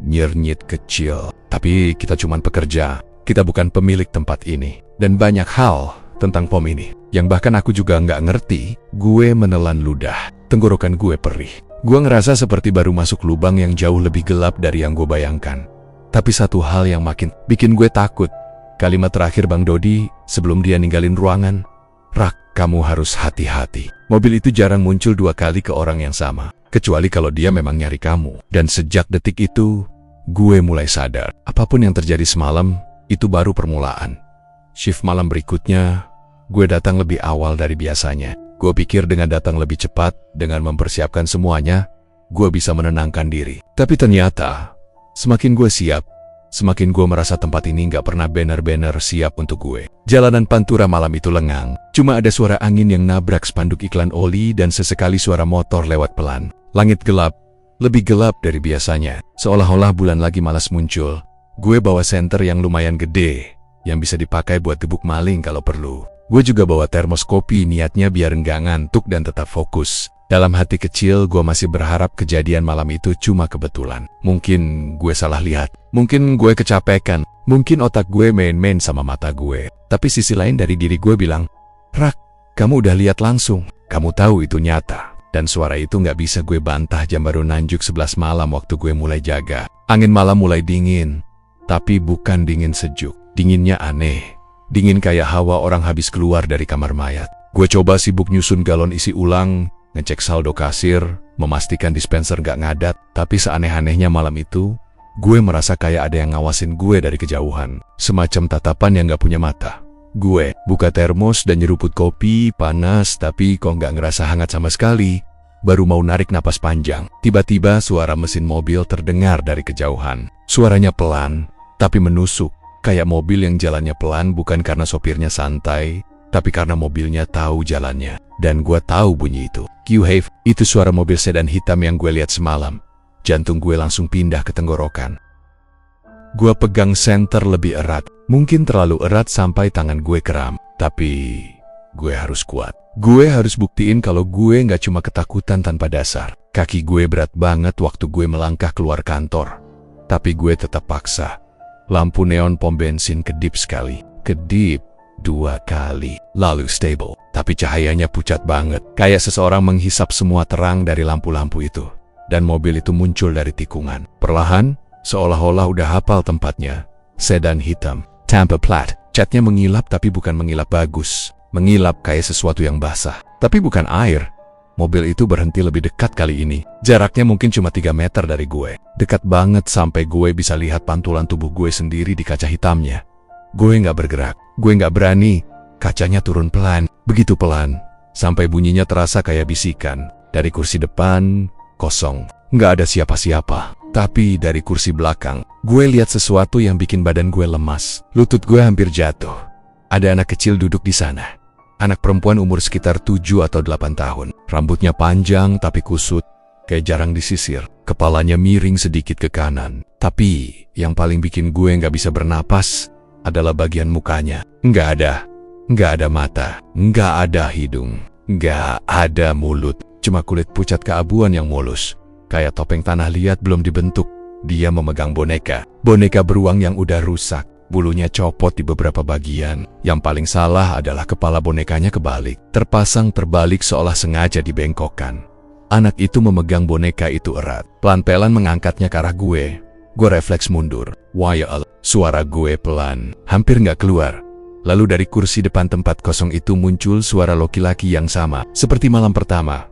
nyernyit kecil. Tapi kita cuman pekerja. Kita bukan pemilik tempat ini. Dan banyak hal tentang pom ini yang bahkan aku juga nggak ngerti. Gue menelan ludah. Tenggorokan gue perih. Gue ngerasa seperti baru masuk lubang yang jauh lebih gelap dari yang gue bayangkan. Tapi satu hal yang makin bikin gue takut. Kalimat terakhir Bang Dodi sebelum dia ninggalin ruangan. Rak, kamu harus hati-hati. Mobil itu jarang muncul 2 kali ke orang yang sama. Kecuali kalau dia memang nyari kamu. Dan sejak detik itu, gue mulai sadar. Apapun yang terjadi semalam, itu baru permulaan. Shift malam berikutnya, gue datang lebih awal dari biasanya. Gue pikir dengan datang lebih cepat, dengan mempersiapkan semuanya, gue bisa menenangkan diri. Tapi ternyata, semakin gue siap, semakin gue merasa tempat ini gak pernah benar-benar siap untuk gue. Jalanan Pantura malam itu lengang. Cuma ada suara angin yang nabrak spanduk iklan oli dan sesekali suara motor lewat pelan. Langit gelap, lebih gelap dari biasanya. Seolah-olah bulan lagi malas muncul. Gue bawa senter yang lumayan gede, yang bisa dipakai buat gebuk maling kalau perlu. Gue juga bawa termos kopi niatnya biar nggak ngantuk dan tetap fokus. Dalam hati kecil, gue masih berharap kejadian malam itu cuma kebetulan. Mungkin gue salah lihat, mungkin gue kecapekan, mungkin otak gue main-main sama mata gue. Tapi sisi lain dari diri gue bilang, Rak, kamu udah lihat langsung, kamu tahu itu nyata. Dan suara itu nggak bisa gue bantah. Jam baru nanjuk 11 malam waktu gue mulai jaga. Angin malam mulai dingin, tapi bukan dingin sejuk. Dinginnya aneh, dingin kayak hawa orang habis keluar dari kamar mayat. Gue coba sibuk nyusun galon isi ulang, ngecek saldo kasir, memastikan dispenser gak ngadat. Tapi seaneh-anehnya malam itu, gue merasa kayak ada yang ngawasin gue dari kejauhan. Semacam tatapan yang gak punya mata. Gue buka termos dan nyeruput kopi, panas tapi kok gak ngerasa hangat sama sekali. Baru mau narik napas panjang, tiba-tiba suara mesin mobil terdengar dari kejauhan. Suaranya pelan, tapi menusuk. Kayak mobil yang jalannya pelan bukan karena sopirnya santai, tapi karena mobilnya tahu jalannya. Dan gue tahu bunyi itu. Q-Have, itu suara mobil sedan hitam yang gue lihat semalam. Jantung gue langsung pindah ke tenggorokan. Gue pegang senter lebih erat. Mungkin terlalu erat sampai tangan gue kram. Tapi gue harus kuat. Gue harus buktiin kalau gue gak cuma ketakutan tanpa dasar. Kaki gue berat banget waktu gue melangkah keluar kantor. Tapi gue tetap paksa. Lampu neon pom bensin kedip sekali. Kedip 2 kali, lalu stable. Tapi cahayanya pucat banget, kayak seseorang menghisap semua terang dari lampu-lampu itu. Dan mobil itu muncul dari tikungan. Perlahan, seolah-olah udah hafal tempatnya. Sedan hitam, Tampa plat. Catnya mengilap tapi bukan mengilap bagus. Mengilap kayak sesuatu yang basah. Tapi bukan air. Mobil itu berhenti lebih dekat kali ini. Jaraknya mungkin cuma 3 meter dari gue. Dekat banget sampai gue bisa lihat pantulan tubuh gue sendiri di kaca hitamnya. Gue gak bergerak, gue gak berani. Kacanya turun pelan, begitu pelan, sampai bunyinya terasa kayak bisikan. Dari kursi depan, kosong, gak ada siapa-siapa. Tapi dari kursi belakang, gue lihat sesuatu yang bikin badan gue lemas. Lutut gue hampir jatuh. Ada anak kecil duduk di sana. Anak perempuan umur sekitar 7 atau 8 tahun. Rambutnya panjang tapi kusut, kayak jarang disisir. Kepalanya miring sedikit ke kanan. Tapi yang paling bikin gue gak bisa bernapas adalah bagian mukanya. Nggak ada mata, nggak ada hidung, nggak ada mulut. Cuma kulit pucat keabuan yang mulus. Kayak topeng tanah liat belum dibentuk. Dia memegang boneka. Boneka beruang yang udah rusak. Bulunya copot di beberapa bagian. Yang paling salah adalah kepala bonekanya kebalik. Terpasang terbalik seolah sengaja dibengkokkan. Anak itu memegang boneka itu erat. Pelan-pelan mengangkatnya ke arah gue. Gue refleks mundur. Wah ya Allah. Suara gue pelan, hampir gak keluar. Lalu dari kursi depan tempat kosong itu muncul suara laki-laki yang sama, seperti malam pertama.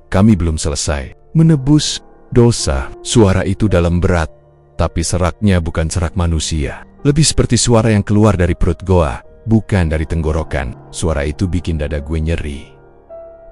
Kami belum selesai. Menebus dosa. Suara itu dalam berat, tapi seraknya bukan serak manusia. Lebih seperti suara yang keluar dari perut goa, bukan dari tenggorokan. Suara itu bikin dada gue nyeri.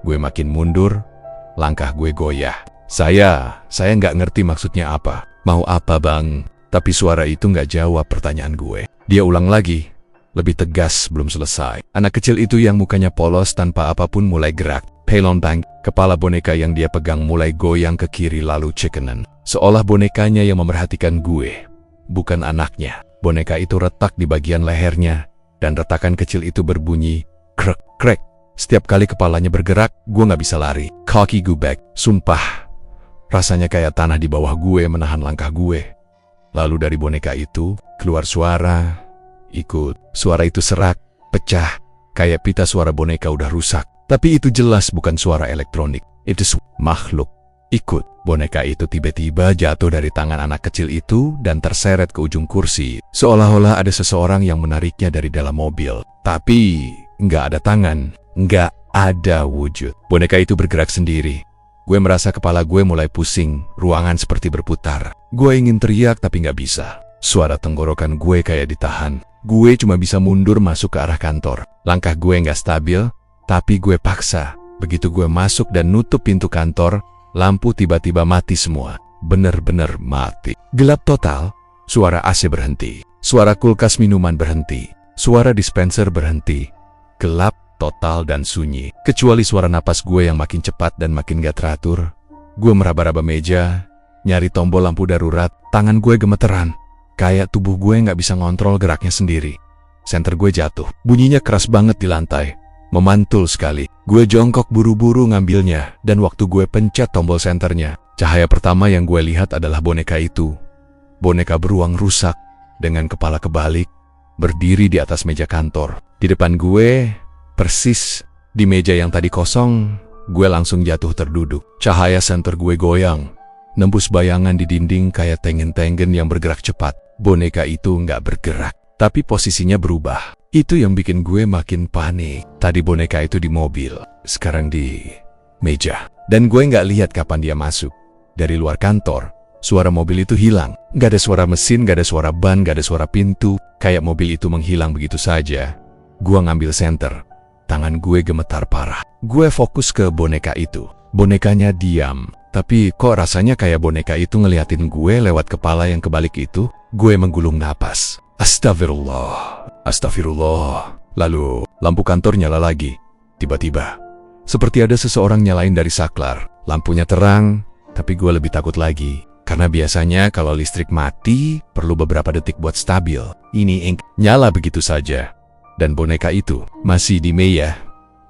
Gue makin mundur, langkah gue goyah. Saya gak ngerti maksudnya apa. Mau apa bang? Tapi suara itu gak jawab pertanyaan gue. Dia ulang lagi, lebih tegas, belum selesai. Anak kecil itu yang mukanya polos tanpa apapun mulai gerak. Pelon bang, kepala boneka yang dia pegang mulai goyang ke kiri lalu cekenan. Seolah bonekanya yang memerhatikan gue, bukan anaknya. Boneka itu retak di bagian lehernya, dan retakan kecil itu berbunyi, krek, krek. Setiap kali kepalanya bergerak, gue gak bisa lari. Kaki gue back, sumpah. Rasanya kayak tanah di bawah gue menahan langkah gue. Lalu dari boneka itu, keluar suara. Suara itu serak, pecah. Kayak pita suara boneka udah rusak. Tapi itu jelas bukan suara elektronik. Itu makhluk. Boneka itu tiba-tiba jatuh dari tangan anak kecil itu dan terseret ke ujung kursi. Seolah-olah ada seseorang yang menariknya dari dalam mobil. Tapi nggak ada tangan, nggak ada wujud. Boneka itu bergerak sendiri. Gue merasa kepala gue mulai pusing, ruangan seperti berputar. Gue ingin teriak tapi nggak bisa. Suara tenggorokan gue kayak ditahan. Gue cuma bisa mundur masuk ke arah kantor. Langkah gue nggak stabil, tapi gue paksa. Begitu gue masuk dan nutup pintu kantor, lampu tiba-tiba mati semua. Bener-bener mati. Gelap total, suara AC berhenti. Suara kulkas minuman berhenti. Suara dispenser berhenti. Gelap total dan sunyi. Kecuali suara napas gue yang makin cepat dan makin gak teratur. Gue meraba-raba meja, nyari tombol lampu darurat. Tangan gue gemeteran. Kayak tubuh gue gak bisa ngontrol geraknya sendiri. Senter gue jatuh. Bunyinya keras banget di lantai. memantul sekali. Gue jongkok buru-buru ngambilnya, dan waktu gue pencet tombol senternya, cahaya pertama yang gue lihat adalah boneka itu. Boneka beruang rusak, dengan kepala kebalik, berdiri di atas meja kantor. Di depan gue, persis di meja yang tadi kosong, gue langsung jatuh terduduk. Cahaya senter gue goyang, nembus bayangan di dinding kayak tengen-tengen yang bergerak cepat. Boneka itu nggak bergerak, tapi posisinya berubah. Itu yang bikin gue makin panik. Tadi boneka itu di mobil, sekarang di meja. Dan gue nggak lihat kapan dia masuk. Dari luar kantor, suara mobil itu hilang. Nggak ada suara mesin, nggak ada suara ban, nggak ada suara pintu. Kayak mobil itu menghilang begitu saja. Gue ngambil senter. Tangan gue gemetar parah. Gue fokus ke boneka itu. Bonekanya diam. Tapi kok rasanya kayak boneka itu ngeliatin gue lewat kepala yang kebalik itu. Gue menggulung napas. Astagfirullah. Astagfirullah. Lalu lampu kantor nyala lagi. Tiba-tiba, seperti ada seseorang nyalain dari saklar. Lampunya terang, tapi gue lebih takut lagi. Karena biasanya kalau listrik mati, perlu beberapa detik buat stabil. Ini nyala begitu saja. Dan boneka itu masih di meja.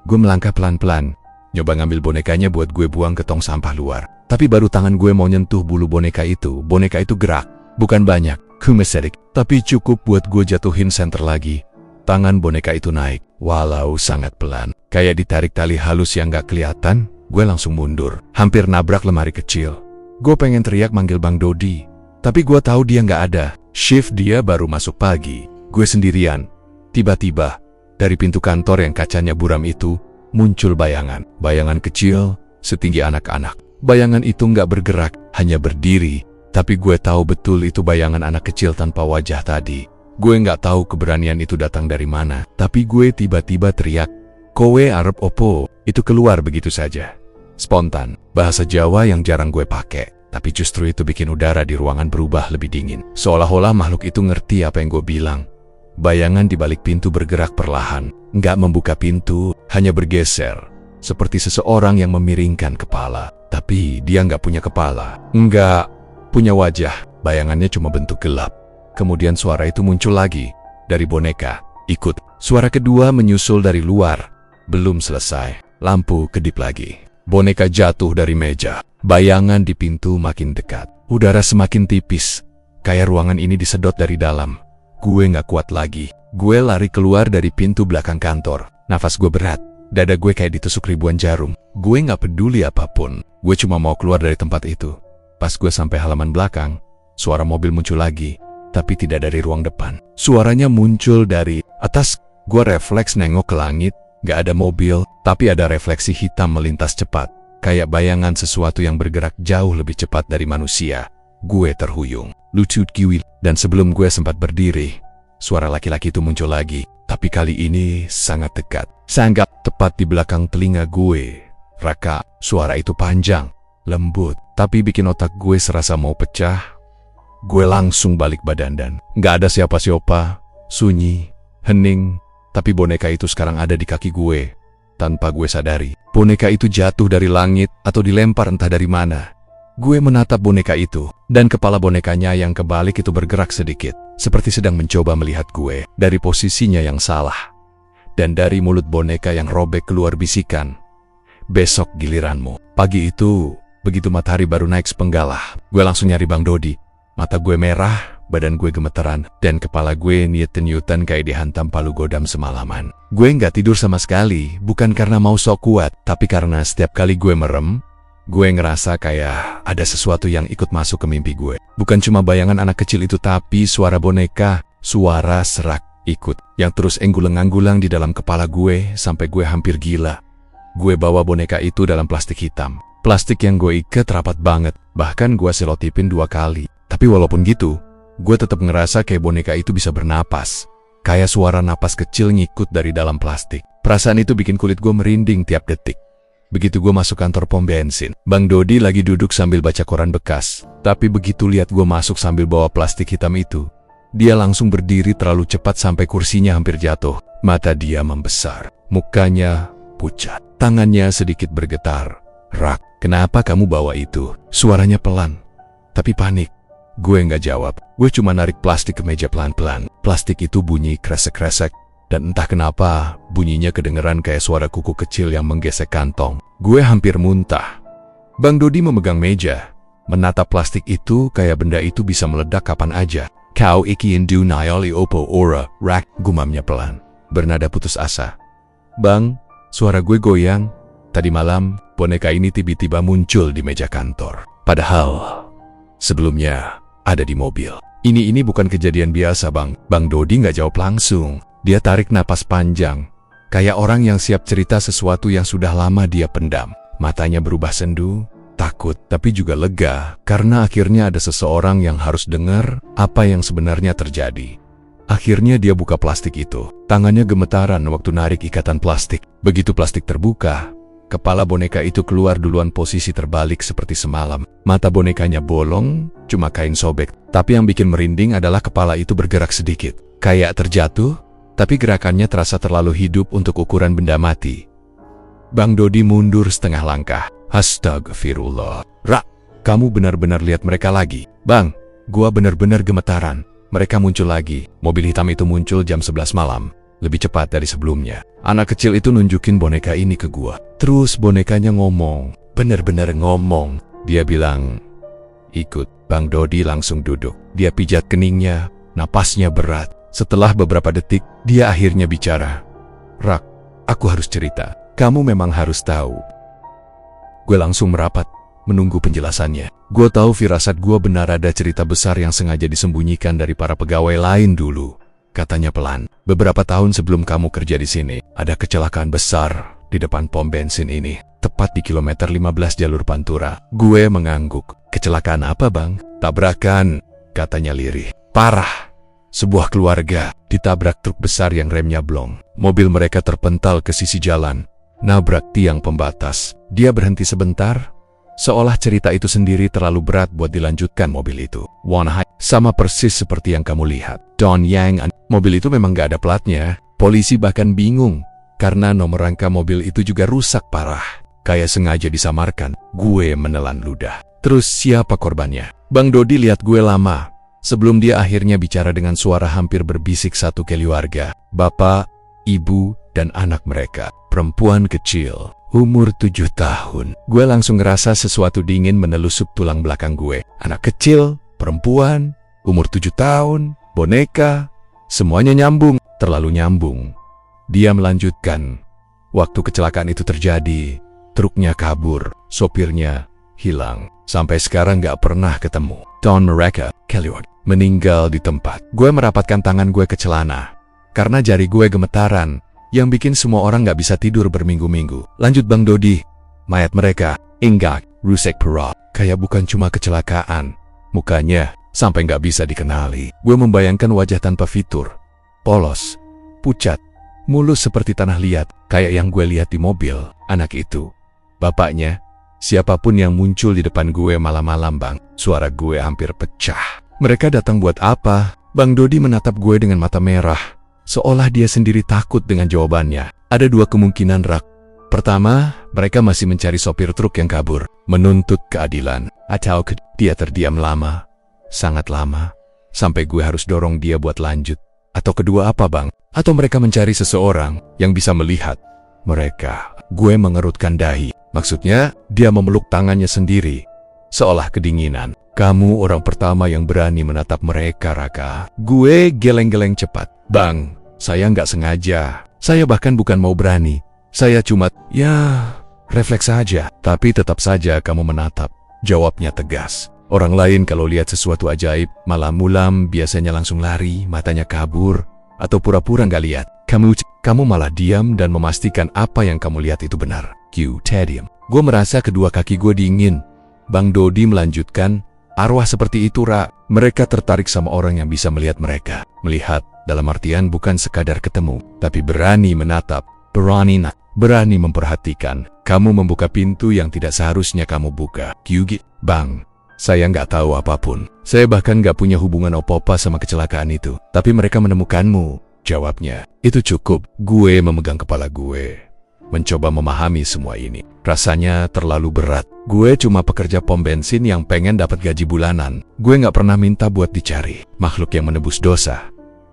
Gue melangkah pelan-pelan, nyoba ngambil bonekanya buat gue buang ke tong sampah luar. Tapi baru tangan gue mau nyentuh bulu boneka itu gerak. Bukan banyak, kumesedik, tapi cukup buat gue jatuhin senter lagi. Tangan boneka itu naik, walau sangat pelan. Kayak ditarik tali halus yang gak kelihatan. Gue langsung mundur, hampir nabrak lemari kecil. Gue pengen teriak manggil Bang Dodi, tapi gue tahu dia nggak ada. Shift dia baru masuk pagi. Gue sendirian. Tiba-tiba, dari pintu kantor yang kacanya buram itu, muncul bayangan. Bayangan kecil, setinggi anak-anak. Bayangan itu nggak bergerak, hanya berdiri. Tapi gue tahu betul itu bayangan anak kecil tanpa wajah tadi. Gue nggak tahu keberanian itu datang dari mana. Tapi gue tiba-tiba teriak, "Kowe arep opo?" Itu keluar begitu saja. Spontan, bahasa Jawa yang jarang gue pakai. Tapi justru itu bikin udara di ruangan berubah lebih dingin. Seolah-olah makhluk itu ngerti apa yang gue bilang. Bayangan di balik pintu bergerak perlahan. Nggak membuka pintu, hanya bergeser. Seperti seseorang yang memiringkan kepala. Tapi dia nggak punya kepala. Nggak punya wajah. Bayangannya cuma bentuk gelap. Kemudian suara itu muncul lagi. Dari boneka. Ikut. Suara kedua menyusul dari luar. Belum selesai. Lampu kedip lagi. Boneka jatuh dari meja. Bayangan di pintu makin dekat. Udara semakin tipis. Kayak ruangan ini disedot dari dalam. Gue gak kuat lagi. Gue lari keluar dari pintu belakang kantor. Nafas gue berat. Dada gue kayak ditusuk ribuan jarum. Gue gak peduli apapun. Gue cuma mau keluar dari tempat itu. Pas gue sampai halaman belakang, suara mobil muncul lagi. Tapi tidak dari ruang depan. Suaranya muncul dari atas. Gue refleks nengok ke langit. Gak ada mobil, tapi ada refleksi hitam melintas cepat. Kayak bayangan sesuatu yang bergerak jauh lebih cepat dari manusia. Gue terhuyung, lutut gue, dan sebelum gue sempat berdiri, suara laki-laki itu muncul lagi. Tapi kali ini sangat dekat. Sangat tepat di belakang telinga gue. Raka, suara itu panjang, lembut, tapi bikin otak gue serasa mau pecah. Gue langsung balik badan dan gak ada siapa-siapa, sunyi, hening. Tapi boneka itu sekarang ada di kaki gue. Tanpa gue sadari, boneka itu jatuh dari langit atau dilempar entah dari mana. Gue menatap boneka itu, dan kepala bonekanya yang kebalik itu bergerak sedikit. Seperti sedang mencoba melihat gue dari posisinya yang salah. Dan dari mulut boneka yang robek keluar bisikan, "Besok giliranmu." Pagi itu, begitu matahari baru naik sepenggalah, gue langsung nyari Bang Dodi. Mata gue merah, badan gue gemeteran, dan kepala gue nyut-nyutan kayak dihantam palu godam semalaman. Gue nggak tidur sama sekali, bukan karena mau sok kuat, tapi karena setiap kali gue merem, gue ngerasa kayak ada sesuatu yang ikut masuk ke mimpi gue. Bukan cuma bayangan anak kecil itu, tapi suara boneka, suara serak ikut, yang terus enggulang-anggulang di dalam kepala gue sampai gue hampir gila. Gue bawa boneka itu dalam plastik hitam. Plastik yang gue ikat rapat banget, bahkan gue selotipin 2 kali. Tapi walaupun gitu, gue tetap ngerasa kayak boneka itu bisa bernapas. Kayak suara napas kecil ngikut dari dalam plastik. Perasaan itu bikin kulit gue merinding tiap detik. Begitu gue masuk kantor pom bensin, Bang Dodi lagi duduk sambil baca koran bekas. Tapi begitu lihat gue masuk sambil bawa plastik hitam itu, dia langsung berdiri terlalu cepat sampai kursinya hampir jatuh. Mata dia membesar, mukanya pucat, tangannya sedikit bergetar. "Rak, kenapa kamu bawa itu?" Suaranya pelan, tapi panik. Gue nggak jawab, gue cuma narik plastik ke meja pelan-pelan. Plastik itu bunyi kresek-kresek, dan entah kenapa bunyinya kedengeran kayak suara kuku kecil yang menggesek kantong. Gue hampir muntah. Bang Dodi memegang meja, menatap plastik itu kayak benda itu bisa meledak kapan aja. Kau ikiin du nayoli opo ora, rak, gumamnya pelan, bernada putus asa. Bang, suara gue goyang. Tadi malam, boneka ini tiba-tiba muncul di meja kantor. Padahal, sebelumnya ada di mobil. Ini bukan kejadian biasa, Bang. Bang Dodi nggak jawab langsung. Dia tarik napas panjang, kayak orang yang siap cerita sesuatu yang sudah lama dia pendam. Matanya berubah sendu, takut, tapi juga lega, karena akhirnya ada seseorang yang harus dengar apa yang sebenarnya terjadi. Akhirnya dia buka plastik itu. Tangannya gemetaran waktu narik ikatan plastik. Begitu plastik terbuka, kepala boneka itu keluar duluan posisi terbalik seperti semalam. Mata bonekanya bolong, cuma kain sobek. Tapi yang bikin merinding adalah kepala itu bergerak sedikit. Kayak terjatuh, tapi gerakannya terasa terlalu hidup untuk ukuran benda mati. Bang Dodi mundur setengah langkah. Astagfirullah. Rak, kamu benar-benar lihat mereka lagi? Bang, gua benar-benar gemetaran. Mereka muncul lagi. Mobil hitam itu muncul jam 11 malam. Lebih cepat dari sebelumnya. Anak kecil itu nunjukin boneka ini ke gua. Terus bonekanya ngomong. Benar-benar ngomong. Dia bilang, ikut. Bang Dodi langsung duduk. Dia pijat keningnya. Napasnya berat. Setelah beberapa detik, dia akhirnya bicara. Rak, aku harus cerita. Kamu memang harus tahu. Gue langsung merapat, menunggu penjelasannya. Gue tahu firasat gue benar, ada cerita besar yang sengaja disembunyikan dari para pegawai lain dulu. Katanya pelan. Beberapa tahun sebelum kamu kerja di sini, ada kecelakaan besar di depan pom bensin ini. Tepat di kilometer 15 jalur Pantura. Gue mengangguk. Kecelakaan apa, Bang? Tabrakan, katanya lirih. Parah. Sebuah keluarga ditabrak truk besar yang remnya blong. Mobil mereka terpental ke sisi jalan, nabrak tiang pembatas. Dia berhenti sebentar, seolah cerita itu sendiri terlalu berat buat dilanjutkan mobil itu. Wanhai, sama persis seperti yang kamu lihat. Don Yang, mobil itu memang gak ada platnya. Polisi bahkan bingung, karena nomor rangka mobil itu juga rusak parah. Kayak sengaja disamarkan. Gue menelan ludah. Terus siapa korbannya? Bang Dodi lihat gue lama, sebelum dia akhirnya bicara dengan suara hampir berbisik satu keluarga. Bapak, ibu, dan anak mereka. Perempuan kecil, umur 7 tahun. Gue langsung ngerasa sesuatu dingin menelusup tulang belakang gue. Anak kecil, perempuan, umur 7 tahun, boneka, semuanya nyambung. Terlalu nyambung. Dia melanjutkan. Waktu kecelakaan itu terjadi, truknya kabur, sopirnya hilang. Sampai sekarang gak pernah ketemu. Don mereka, Kellywood, meninggal di tempat. Gue merapatkan tangan gue ke celana, karena jari gue gemetaran, yang bikin semua orang gak bisa tidur berminggu-minggu. Lanjut Bang Dodi. Mayat mereka, enggak, rusak parah. Kayak bukan cuma kecelakaan. Mukanya, sampai gak bisa dikenali. Gue membayangkan wajah tanpa fitur. Polos, pucat, mulus seperti tanah liat, kayak yang gue lihat di mobil. Anak itu, bapaknya, siapapun yang muncul di depan gue malam-malam, Bang. Suara gue hampir pecah. Mereka datang buat apa? Bang Dodi menatap gue dengan mata merah, seolah dia sendiri takut dengan jawabannya. Ada dua kemungkinan, Rak. Pertama, mereka masih mencari sopir truk yang kabur, menuntut keadilan. Atau dia terdiam lama, sangat lama, sampai gue harus dorong dia buat lanjut. Atau kedua apa, Bang? Atau mereka mencari seseorang yang bisa melihat mereka. Gue mengerutkan dahi. Maksudnya, dia memeluk tangannya sendiri, seolah kedinginan. Kamu orang pertama yang berani menatap mereka, Raka. Gue geleng-geleng cepat. Bang, saya nggak sengaja. Saya bahkan bukan mau berani. Saya cuma, refleks saja. Tapi tetap saja kamu menatap. Jawabnya tegas. Orang lain kalau lihat sesuatu ajaib, malah mulam, biasanya langsung lari, matanya kabur, atau pura-pura nggak lihat. Kamu malah diam dan memastikan apa yang kamu lihat itu benar. Diam. Gue merasa kedua kaki gue dingin. Bang Dodi melanjutkan, arwah seperti itu, Ra. Mereka tertarik sama orang yang bisa melihat mereka. Melihat, dalam artian bukan sekadar ketemu, tapi berani menatap, berani memperhatikan. Kamu membuka pintu yang tidak seharusnya kamu buka. Bang, saya nggak tahu apapun. Saya bahkan nggak punya hubungan apa-apa sama kecelakaan itu. Tapi mereka menemukanmu, jawabnya. Itu cukup. Gue memegang kepala gue, mencoba memahami semua ini. Rasanya terlalu berat. Gue cuma pekerja pom bensin yang pengen dapat gaji bulanan. Gue nggak pernah minta buat dicari. Makhluk yang menebus dosa.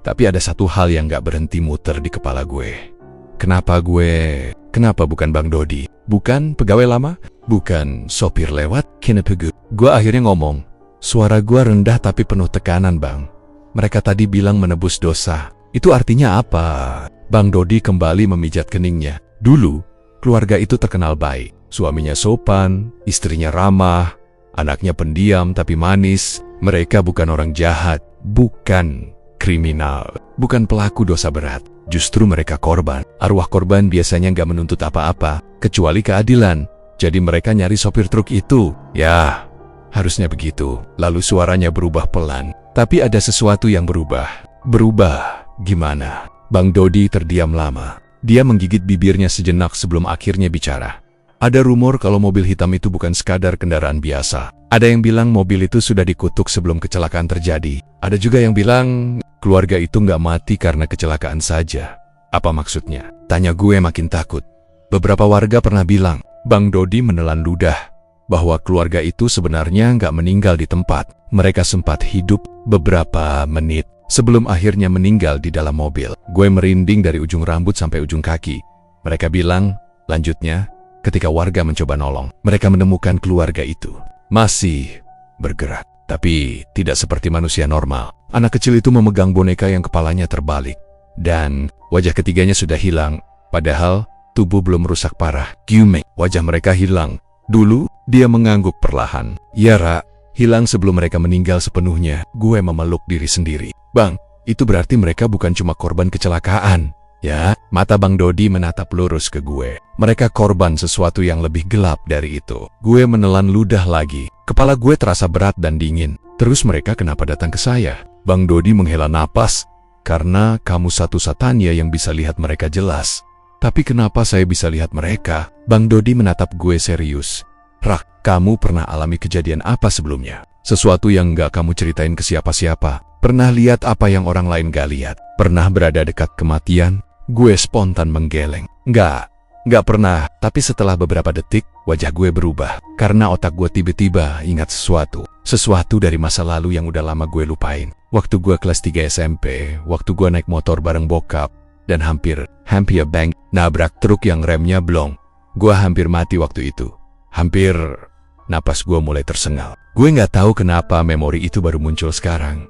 Tapi ada satu hal yang gak berhenti muter di kepala gue. Kenapa bukan Bang Dodi? Bukan pegawai lama? Bukan sopir lewat? Kenapa gue? Gue akhirnya ngomong. Suara gue rendah tapi penuh tekanan, Bang. Mereka tadi bilang menebus dosa. Itu artinya apa? Bang Dodi kembali memijat keningnya. Dulu, keluarga itu terkenal baik. Suaminya sopan, istrinya ramah, anaknya pendiam tapi manis. Mereka bukan orang jahat, bukan kriminal, bukan pelaku dosa berat. Justru mereka korban. Arwah korban biasanya nggak menuntut apa-apa, kecuali keadilan. Jadi mereka nyari sopir truk itu. Ya, harusnya begitu. Lalu suaranya berubah pelan. Tapi ada sesuatu yang berubah. Berubah gimana? Bang Dodi terdiam lama. Dia menggigit bibirnya sejenak sebelum akhirnya bicara. Ada rumor kalau mobil hitam itu bukan sekadar kendaraan biasa. Ada yang bilang mobil itu sudah dikutuk sebelum kecelakaan terjadi. Ada juga yang bilang keluarga itu nggak mati karena kecelakaan saja. Apa maksudnya? Tanya gue makin takut. Beberapa warga pernah bilang, Bang Dodi menelan ludah, bahwa keluarga itu sebenarnya nggak meninggal di tempat. Mereka sempat hidup beberapa menit sebelum akhirnya meninggal di dalam mobil. Gue merinding dari ujung rambut sampai ujung kaki. Mereka bilang, lanjutnya, ketika warga mencoba nolong, mereka menemukan keluarga itu masih bergerak, tapi tidak seperti manusia normal. Anak kecil itu memegang boneka yang kepalanya terbalik, dan wajah ketiganya sudah hilang, padahal tubuh belum rusak parah. Kyume, wajah mereka hilang. Dulu, dia mengangguk perlahan. Ya, Ra, hilang sebelum mereka meninggal sepenuhnya. Gue memeluk diri sendiri. Bang, itu berarti mereka bukan cuma korban kecelakaan. Ya, mata Bang Dodi menatap lurus ke gue. Mereka korban sesuatu yang lebih gelap dari itu. Gue menelan ludah lagi. Kepala gue terasa berat dan dingin. Terus mereka kenapa datang ke saya? Bang Dodi menghela napas. Karena kamu satu-satunya yang bisa lihat mereka jelas. Tapi kenapa saya bisa lihat mereka? Bang Dodi menatap gue serius. Rak, kamu pernah alami kejadian apa sebelumnya? Sesuatu yang gak kamu ceritain ke siapa-siapa? Pernah lihat apa yang orang lain gak lihat? Pernah berada dekat kematian? Gue spontan menggeleng. Nggak pernah. Tapi setelah beberapa detik, wajah gue berubah. Karena otak gue tiba-tiba ingat sesuatu. Sesuatu dari masa lalu yang udah lama gue lupain. Waktu gue kelas 3 SMP, waktu gue naik motor bareng bokap, dan hampir bang, nabrak truk yang remnya blong. Gue hampir mati waktu itu. Hampir, napas gue mulai tersengal. Gue nggak tahu kenapa memori itu baru muncul sekarang.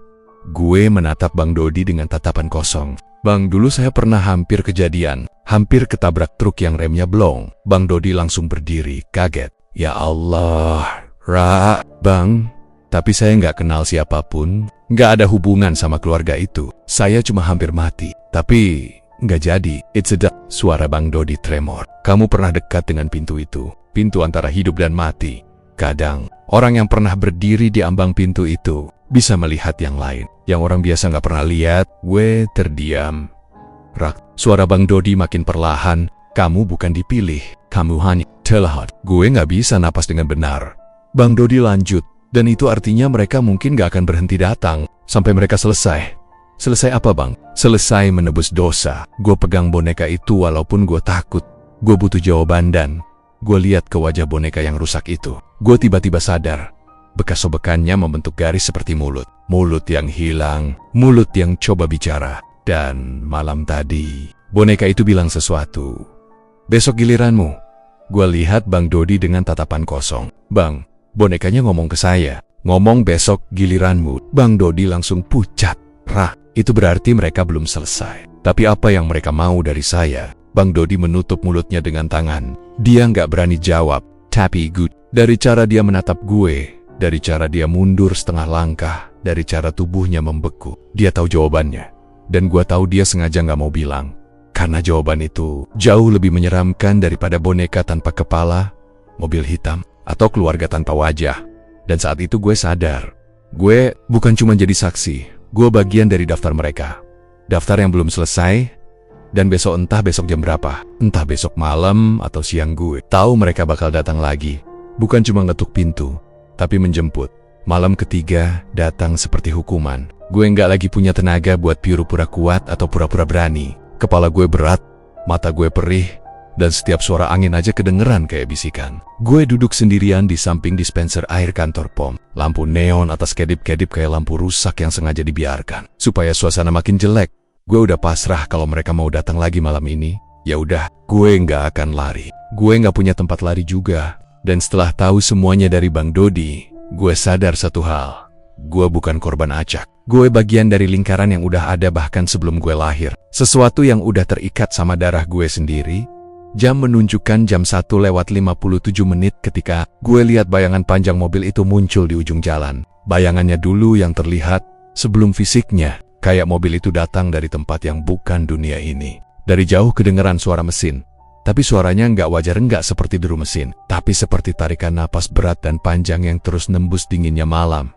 Gue menatap Bang Dodi dengan tatapan kosong. Bang, dulu saya pernah hampir kejadian. Hampir ketabrak truk yang remnya blong. Bang Dodi langsung berdiri, kaget. Ya Allah, Ra, Bang. Tapi saya nggak kenal siapapun. Nggak ada hubungan sama keluarga itu. Saya cuma hampir mati. Tapi nggak jadi. It's a duck. Suara Bang Dodi tremor. Kamu pernah dekat dengan pintu itu. Pintu antara hidup dan mati. Kadang, orang yang pernah berdiri di ambang pintu itu bisa melihat yang lain. Yang orang biasa nggak pernah lihat. Gue terdiam. Rak, suara Bang Dodi makin perlahan. Kamu bukan dipilih. Kamu hanya telat. Gue nggak bisa napas dengan benar. Bang Dodi lanjut. Dan itu artinya mereka mungkin gak akan berhenti datang sampai mereka selesai. Selesai apa, Bang? Selesai menebus dosa. Gue pegang boneka itu walaupun gue takut. Gue butuh jawaban dan gue lihat ke wajah boneka yang rusak itu. Gue tiba-tiba sadar. Bekas sobekannya membentuk garis seperti mulut. Mulut yang hilang. Mulut yang coba bicara. Dan malam tadi, boneka itu bilang sesuatu. Besok giliranmu. Gue lihat Bang Dodi dengan tatapan kosong. Bang, bonekanya ngomong ke saya, ngomong besok giliranmu. Bang Dodi langsung pucat. Rah, itu berarti mereka belum selesai. Tapi apa yang mereka mau dari saya? Bang Dodi menutup mulutnya dengan tangan. Dia nggak berani jawab. Tapi good. Dari cara dia menatap gue, dari cara dia mundur setengah langkah, dari cara tubuhnya membeku, dia tahu jawabannya. Dan gue tahu dia sengaja nggak mau bilang. Karena jawaban itu jauh lebih menyeramkan daripada boneka tanpa kepala, mobil hitam, atau keluarga tanpa wajah. Dan saat itu gue sadar, gue bukan cuma jadi saksi, gue bagian dari daftar mereka. Daftar yang belum selesai, dan entah besok jam berapa, entah besok malam atau siang, gue tahu mereka bakal datang lagi. Bukan cuma ngetuk pintu, tapi menjemput. Malam ketiga datang seperti hukuman. Gue nggak lagi punya tenaga buat pura-pura kuat atau pura-pura berani. Kepala gue berat, mata gue perih, dan setiap suara angin aja kedengeran kayak bisikan. Gue duduk sendirian di samping dispenser air kantor POM. Lampu neon atas kedip-kedip kayak lampu rusak yang sengaja dibiarkan. Supaya suasana makin jelek, gue udah pasrah kalau mereka mau datang lagi malam ini. Ya udah, gue nggak akan lari. Gue nggak punya tempat lari juga. Dan setelah tahu semuanya dari Bang Dodi, gue sadar satu hal. Gue bukan korban acak. Gue bagian dari lingkaran yang udah ada bahkan sebelum gue lahir. Sesuatu yang udah terikat sama darah gue sendiri. Jam menunjukkan jam 1:57 ketika gue lihat bayangan panjang mobil itu muncul di ujung jalan. Bayangannya dulu yang terlihat sebelum fisiknya. Kayak mobil itu datang dari tempat yang bukan dunia ini. Dari jauh kedengeran suara mesin. Tapi suaranya nggak wajar, nggak seperti deru mesin. Tapi seperti tarikan napas berat dan panjang yang terus nembus dinginnya malam.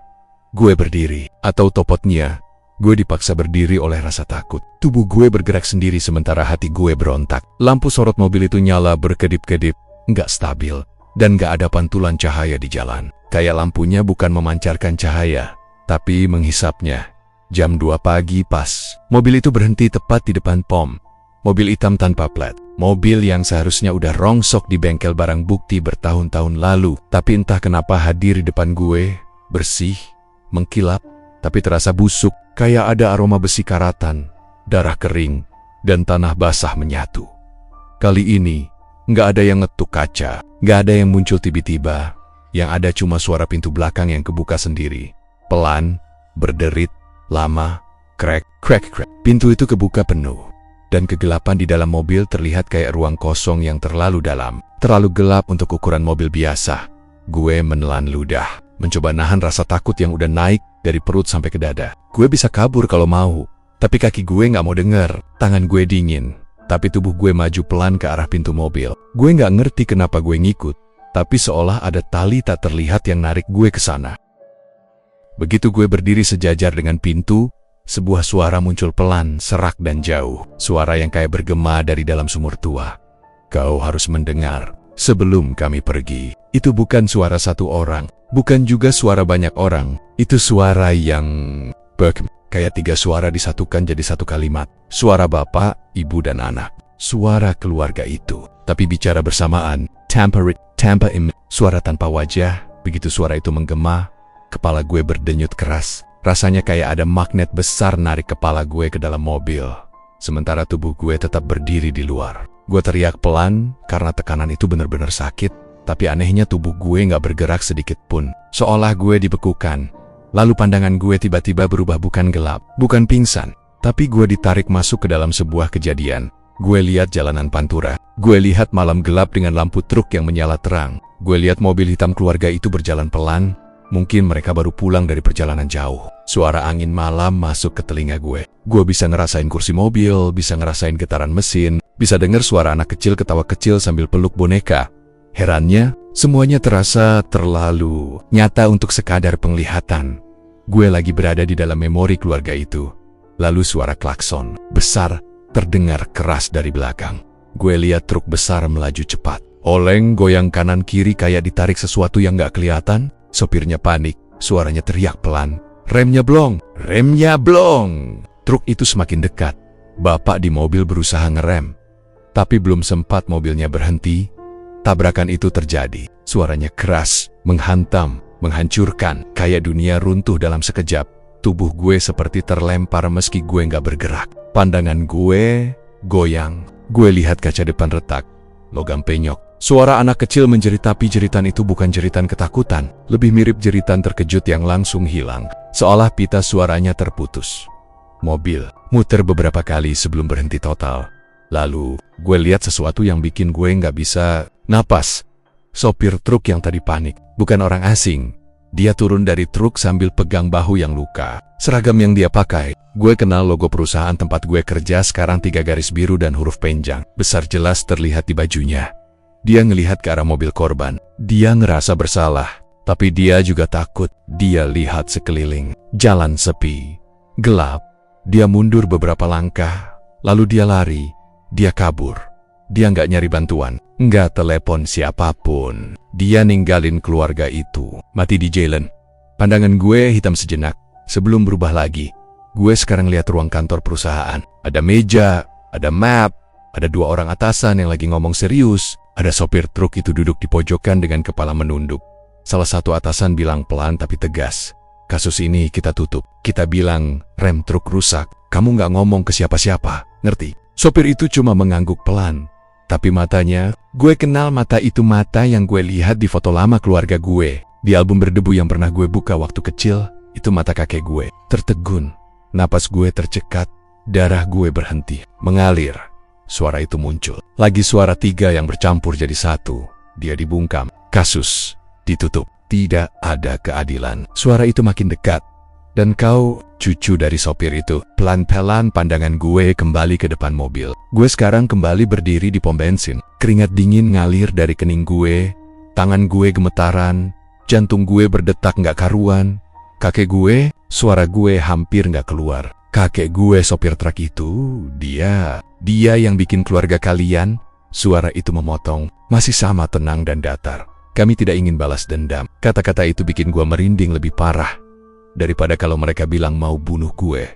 Gue berdiri, atau topotnya, gue dipaksa berdiri oleh rasa takut. Tubuh gue bergerak sendiri sementara hati gue berontak. Lampu sorot mobil itu nyala berkedip-kedip, nggak stabil, dan nggak ada pantulan cahaya di jalan. Kayak lampunya bukan memancarkan cahaya, tapi menghisapnya. Jam 2 pagi pas, mobil itu berhenti tepat di depan POM. Mobil hitam tanpa plat. Mobil yang seharusnya udah rongsok di bengkel barang bukti bertahun-tahun lalu. Tapi entah kenapa hadir di depan gue, bersih, mengkilap, tapi terasa busuk, kayak ada aroma besi karatan, darah kering, dan tanah basah menyatu. Kali ini, nggak ada yang ngetuk kaca, nggak ada yang muncul tiba-tiba, yang ada cuma suara pintu belakang yang kebuka sendiri. Pelan, berderit, lama, krek, krek, krek. Pintu itu kebuka penuh. Dan kegelapan di dalam mobil terlihat kayak ruang kosong yang terlalu dalam. Terlalu gelap untuk ukuran mobil biasa. Gue menelan ludah, mencoba nahan rasa takut yang udah naik dari perut sampai ke dada. Gue bisa kabur kalau mau, tapi kaki gue nggak mau denger. Tangan gue dingin, tapi tubuh gue maju pelan ke arah pintu mobil. Gue nggak ngerti kenapa gue ngikut, tapi seolah ada tali tak terlihat yang narik gue ke sana. Begitu gue berdiri sejajar dengan pintu, sebuah suara muncul pelan, serak dan jauh. Suara yang kayak bergema dari dalam sumur tua. Kau harus mendengar sebelum kami pergi. Itu bukan suara satu orang, bukan juga suara banyak orang. Itu suara yang kayak 3 suara disatukan jadi satu kalimat. Suara bapak, ibu dan anak. Suara keluarga itu, tapi bicara bersamaan. Suara tanpa wajah. Begitu suara itu menggema, kepala gue berdenyut keras. Rasanya kayak ada magnet besar narik kepala gue ke dalam mobil. Sementara tubuh gue tetap berdiri di luar. Gue teriak pelan karena tekanan itu benar-benar sakit. Tapi anehnya tubuh gue nggak bergerak sedikit pun. Seolah gue dibekukan. Lalu pandangan gue tiba-tiba berubah, bukan gelap, bukan pingsan. Tapi gue ditarik masuk ke dalam sebuah kejadian. Gue lihat jalanan Pantura. Gue lihat malam gelap dengan lampu truk yang menyala terang. Gue lihat mobil hitam keluarga itu berjalan pelan. Mungkin mereka baru pulang dari perjalanan jauh. Suara angin malam masuk ke telinga gue. Gue bisa ngerasain kursi mobil, bisa ngerasain getaran mesin, bisa dengar suara anak kecil ketawa kecil sambil peluk boneka. Herannya, semuanya terasa terlalu nyata untuk sekadar penglihatan. Gue lagi berada di dalam memori keluarga itu. Lalu suara klakson besar terdengar keras dari belakang. Gue lihat truk besar melaju cepat. Oleng goyang kanan kiri kayak ditarik sesuatu yang gak kelihatan. Sopirnya panik, suaranya teriak pelan. Remnya blong, remnya blong. Truk itu semakin dekat. Bapak di mobil berusaha ngerem. Tapi belum sempat mobilnya berhenti, tabrakan itu terjadi. Suaranya keras, menghantam, menghancurkan. Kayak dunia runtuh dalam sekejap. Tubuh gue seperti terlempar meski gue gak bergerak. Pandangan gue goyang. Gue lihat kaca depan retak. Logam penyok. Suara anak kecil menjerit, tapi jeritan itu bukan jeritan ketakutan. Lebih mirip jeritan terkejut yang langsung hilang. Seolah pita suaranya terputus. Mobil muter beberapa kali sebelum berhenti total. Lalu, gue lihat sesuatu yang bikin gue nggak bisa napas. Sopir truk yang tadi panik, bukan orang asing. Dia turun dari truk sambil pegang bahu yang luka. Seragam yang dia pakai, gue kenal logo perusahaan tempat gue kerja sekarang 3 garis biru dan huruf panjang. Besar jelas terlihat di bajunya. Dia ngelihat ke arah mobil korban. Dia ngerasa bersalah, tapi dia juga takut. Dia lihat sekeliling. Jalan sepi, gelap. Dia mundur beberapa langkah, lalu dia lari. Dia kabur. Dia nggak nyari bantuan, nggak telepon siapapun. Dia ninggalin keluarga itu, mati di jalan. Pandangan gue hitam sejenak, sebelum berubah lagi. Gue sekarang lihat ruang kantor perusahaan. Ada meja, ada map, Ada 2 orang atasan yang lagi ngomong serius. Ada sopir truk itu duduk di pojokan dengan kepala menunduk. Salah satu atasan bilang pelan tapi tegas, "Kasus ini kita tutup. Kita bilang rem truk rusak. Kamu nggak ngomong ke siapa-siapa, ngerti?" Sopir itu cuma mengangguk pelan. Tapi matanya, gue kenal mata itu, mata yang gue lihat di foto lama keluarga gue. Di album berdebu yang pernah gue buka waktu kecil, itu mata kakek gue. Tertegun, napas gue tercekat, darah gue berhenti, mengalir. Suara itu muncul. Lagi suara 3 yang bercampur jadi satu. Dia dibungkam. Kasus ditutup. Tidak ada keadilan. Suara itu makin dekat. Dan kau, cucu dari sopir itu. Pelan-pelan pandangan gue kembali ke depan mobil. Gue sekarang kembali berdiri di pom bensin. Keringat dingin ngalir dari kening gue. Tangan gue gemetaran. Jantung gue berdetak nggak karuan. Kakek gue, suara gue hampir nggak keluar. Kakek gue sopir truk itu, dia yang bikin keluarga kalian. Suara itu memotong, masih sama tenang dan datar. Kami tidak ingin balas dendam. Kata-kata itu bikin gue merinding lebih parah daripada kalau mereka bilang mau bunuh gue.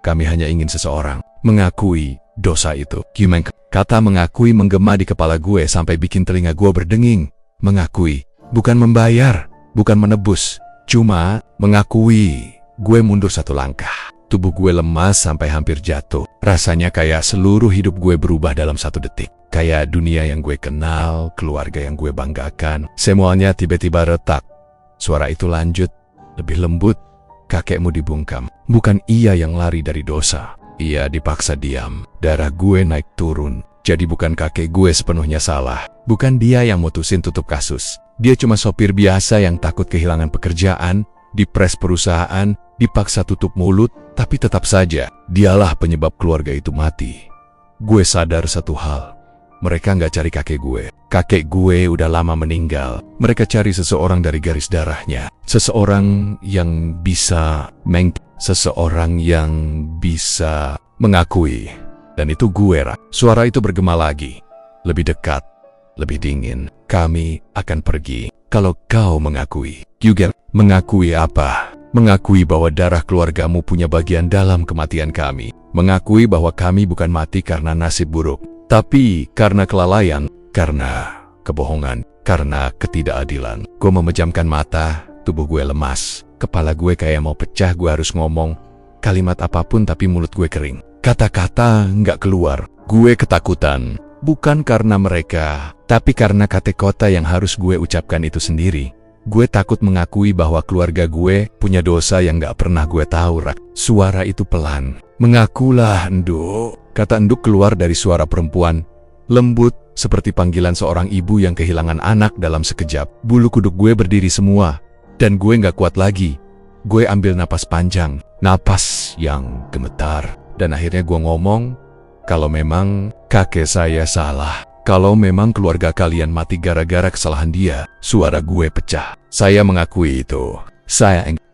Kami hanya ingin seseorang mengakui dosa itu. Kata mengakui menggema di kepala gue sampai bikin telinga gue berdenging. Mengakui, bukan membayar, bukan menebus, cuma mengakui. Gue mundur 1 langkah. Tubuh gue lemas sampai hampir jatuh. Rasanya kayak seluruh hidup gue berubah dalam 1 detik. Kayak dunia yang gue kenal, keluarga yang gue banggakan, semuanya tiba-tiba retak. Suara itu lanjut, lebih lembut. Kakekmu dibungkam. Bukan ia yang lari dari dosa. Ia dipaksa diam. Darah gue naik turun. Jadi bukan kakek gue sepenuhnya salah. Bukan dia yang mutusin tutup kasus. Dia cuma sopir biasa yang takut kehilangan pekerjaan, dipres perusahaan, dipaksa tutup mulut, tapi tetap saja dialah penyebab keluarga itu mati. Gue sadar satu hal. Mereka nggak cari kakek gue. Kakek gue udah lama meninggal. Mereka cari seseorang dari garis darahnya. Seseorang yang bisa mengakui. Dan itu gue, Rak. Suara itu bergema lagi. Lebih dekat, lebih dingin. Kami akan pergi kalau kau mengakui. Mengakui apa? Mengakui bahwa darah keluargamu punya bagian dalam kematian kami. Mengakui bahwa kami bukan mati karena nasib buruk, tapi karena kelalaian, karena kebohongan, karena ketidakadilan. Gue memejamkan mata, tubuh gue lemas, kepala gue kayak mau pecah. Gue harus ngomong kalimat apapun tapi mulut gue kering. Kata-kata nggak keluar. Gue ketakutan, bukan karena mereka, tapi karena kata-kata yang harus gue ucapkan itu sendiri. Gue takut mengakui bahwa keluarga gue punya dosa yang gak pernah gue tahu, Rak. Suara itu pelan. Mengakulah, Nduk. Kata Nduk keluar dari suara perempuan. Lembut, seperti panggilan seorang ibu yang kehilangan anak dalam sekejap. Bulu kuduk gue berdiri semua. Dan gue gak kuat lagi. Gue ambil napas panjang. Napas yang gemetar. Dan akhirnya gue ngomong, kalau memang kakek saya salah. Kalau memang keluarga kalian mati gara-gara kesalahan dia, suara gue pecah. Saya mengakui itu.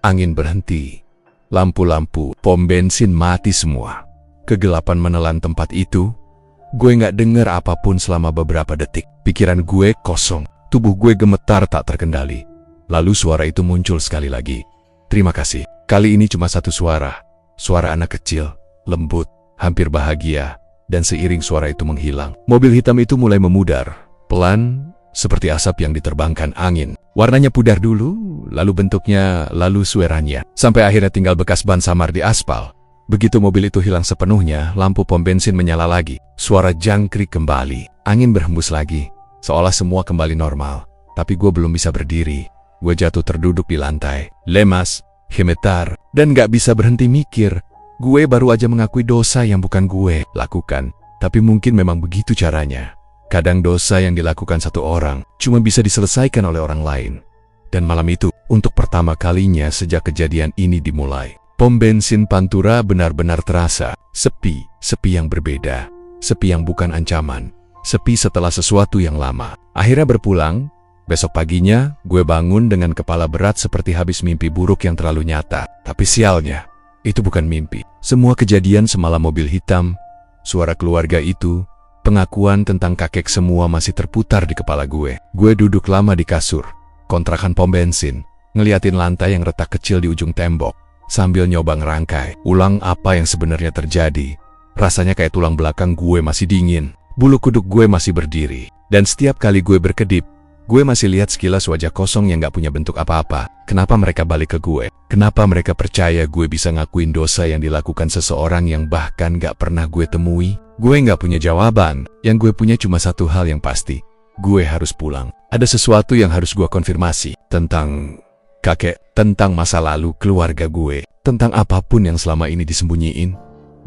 Angin berhenti. Lampu-lampu pom bensin mati semua. Kegelapan menelan tempat itu. Gue gak dengar apapun selama beberapa detik. Pikiran gue kosong. Tubuh gue gemetar tak terkendali. Lalu suara itu muncul sekali lagi. Terima kasih. Kali ini cuma satu suara. Suara anak kecil, lembut, hampir bahagia. Dan seiring suara itu menghilang, mobil hitam itu mulai memudar. Pelan, seperti asap yang diterbangkan angin. Warnanya pudar dulu, lalu bentuknya, lalu suaranya. Sampai akhirnya tinggal bekas ban samar di aspal. Begitu mobil itu hilang sepenuhnya, lampu pom bensin menyala lagi. Suara jangkrik kembali. Angin berhembus lagi, seolah semua kembali normal. Tapi gue belum bisa berdiri. Gue jatuh terduduk di lantai. Lemas, gemetar, dan gak bisa berhenti mikir. Gue baru aja mengakui dosa yang bukan gue lakukan, tapi mungkin memang begitu caranya. Kadang dosa yang dilakukan satu orang cuma bisa diselesaikan oleh orang lain. Dan malam itu, untuk pertama kalinya sejak kejadian ini dimulai, pom bensin Pantura benar-benar terasa sepi, sepi yang berbeda, sepi yang bukan ancaman, sepi setelah sesuatu yang lama. Akhirnya berpulang. Besok paginya, gue bangun dengan kepala berat seperti habis mimpi buruk yang terlalu nyata. Tapi sialnya, itu bukan mimpi. Semua kejadian semalam mobil hitam, suara keluarga itu, pengakuan tentang kakek semua masih terputar di kepala gue. Gue duduk lama di kasur, kontrakan pom bensin, ngeliatin lantai yang retak kecil di ujung tembok, sambil nyoba ngerangkai ulang apa yang sebenarnya terjadi. Rasanya kayak tulang belakang gue masih dingin. Bulu kuduk gue masih berdiri. Dan setiap kali gue berkedip, gue masih lihat sekilas wajah kosong yang gak punya bentuk apa-apa. Kenapa mereka balik ke gue? Kenapa mereka percaya gue bisa ngakuin dosa yang dilakukan seseorang yang bahkan gak pernah gue temui? Gue gak punya jawaban. Yang gue punya cuma satu hal yang pasti. Gue harus pulang. Ada sesuatu yang harus gue konfirmasi. Tentang kakek, tentang masa lalu keluarga gue, tentang apapun yang selama ini disembunyiin.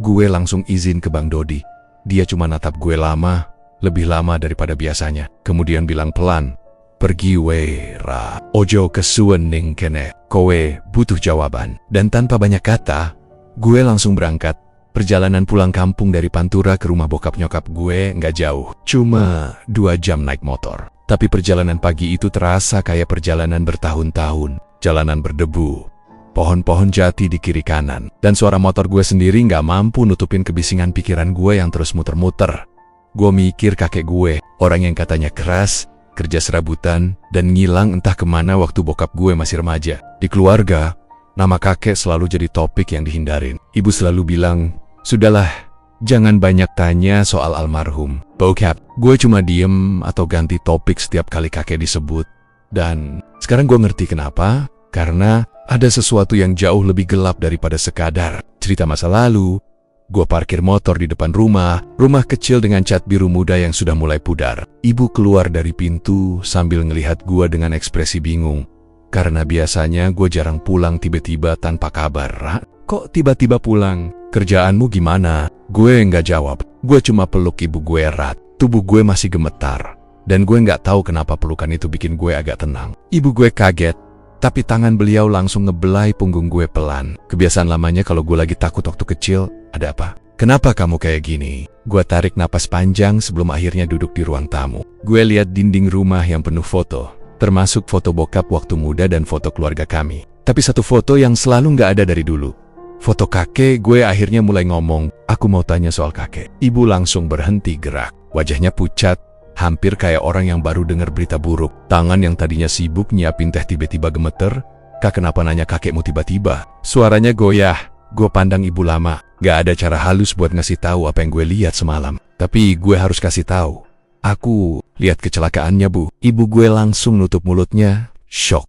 Gue langsung izin ke Bang Dodi. Dia cuma natap gue lama, lebih lama daripada biasanya. Kemudian bilang pelan, "Pergi we, Ra. Ojo kesuwen ning kene. Kowe butuh jawaban." Dan tanpa banyak kata, gue langsung berangkat. Perjalanan pulang kampung dari Pantura ke rumah bokap nyokap gue nggak jauh. Cuma 2 jam naik motor. Tapi perjalanan pagi itu terasa kayak perjalanan bertahun-tahun. Jalanan berdebu. Pohon-pohon jati di kiri kanan. Dan suara motor gue sendiri nggak mampu nutupin kebisingan pikiran gue yang terus muter-muter. Gue mikir kakek gue, orang yang katanya keras, kerja serabutan, dan ngilang entah kemana waktu bokap gue masih remaja. Di keluarga, nama kakek selalu jadi topik yang dihindarin. Ibu selalu bilang, "Sudahlah, jangan banyak tanya soal almarhum." Bokap, gue cuma diem atau ganti topik setiap kali kakek disebut. Dan sekarang gue ngerti kenapa. Karena ada sesuatu yang jauh lebih gelap daripada sekadar cerita masa lalu. Gue parkir motor di depan rumah kecil dengan cat biru muda yang sudah mulai pudar. Ibu keluar dari pintu sambil ngelihat gue dengan ekspresi bingung. Karena biasanya gue jarang pulang tiba-tiba tanpa kabar. "Kok tiba-tiba pulang? Kerjaanmu gimana?" Gue nggak jawab. Gue cuma peluk ibu gue erat. Tubuh gue masih gemetar. Dan gue nggak tahu kenapa pelukan itu bikin gue agak tenang. Ibu gue kaget. Tapi tangan beliau langsung ngebelai punggung gue pelan. Kebiasaan lamanya kalau gue lagi takut waktu kecil. "Ada apa? Kenapa kamu kayak gini?" Gue tarik napas panjang sebelum akhirnya duduk di ruang tamu. Gue lihat dinding rumah yang penuh foto. Termasuk foto bokap waktu muda dan foto keluarga kami. Tapi satu foto yang selalu nggak ada dari dulu. Foto kakek. Gue akhirnya mulai ngomong, "Aku mau tanya soal kakek." Ibu langsung berhenti gerak. Wajahnya pucat. Hampir kayak orang yang baru dengar berita buruk. Tangan yang tadinya sibuk nyiapin teh tiba-tiba gemeter. "Kak, kenapa nanya kakekmu tiba-tiba?" Suaranya goyah. Gue pandang ibu lama. Gak ada cara halus buat ngasih tahu apa yang gue lihat semalam. Tapi gue harus kasih tahu. "Aku lihat kecelakaannya, Bu." Ibu gue langsung nutup mulutnya. Shock.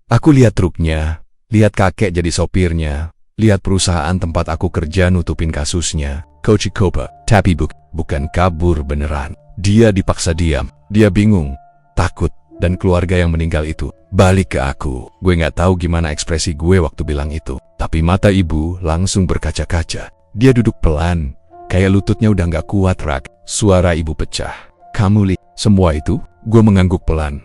"Aku lihat truknya. Lihat kakek jadi sopirnya. Lihat perusahaan tempat aku kerja nutupin kasusnya. Coach Kopa." Tapi bukan kabur beneran. Dia dipaksa diam. Dia bingung, takut, dan keluarga yang meninggal itu balik ke aku. Gue gak tahu gimana ekspresi gue waktu bilang itu. Tapi mata ibu langsung berkaca-kaca. Dia duduk pelan, kayak lututnya udah gak kuat rak. Suara ibu pecah. "Kamu li, semua itu?" Gue mengangguk pelan.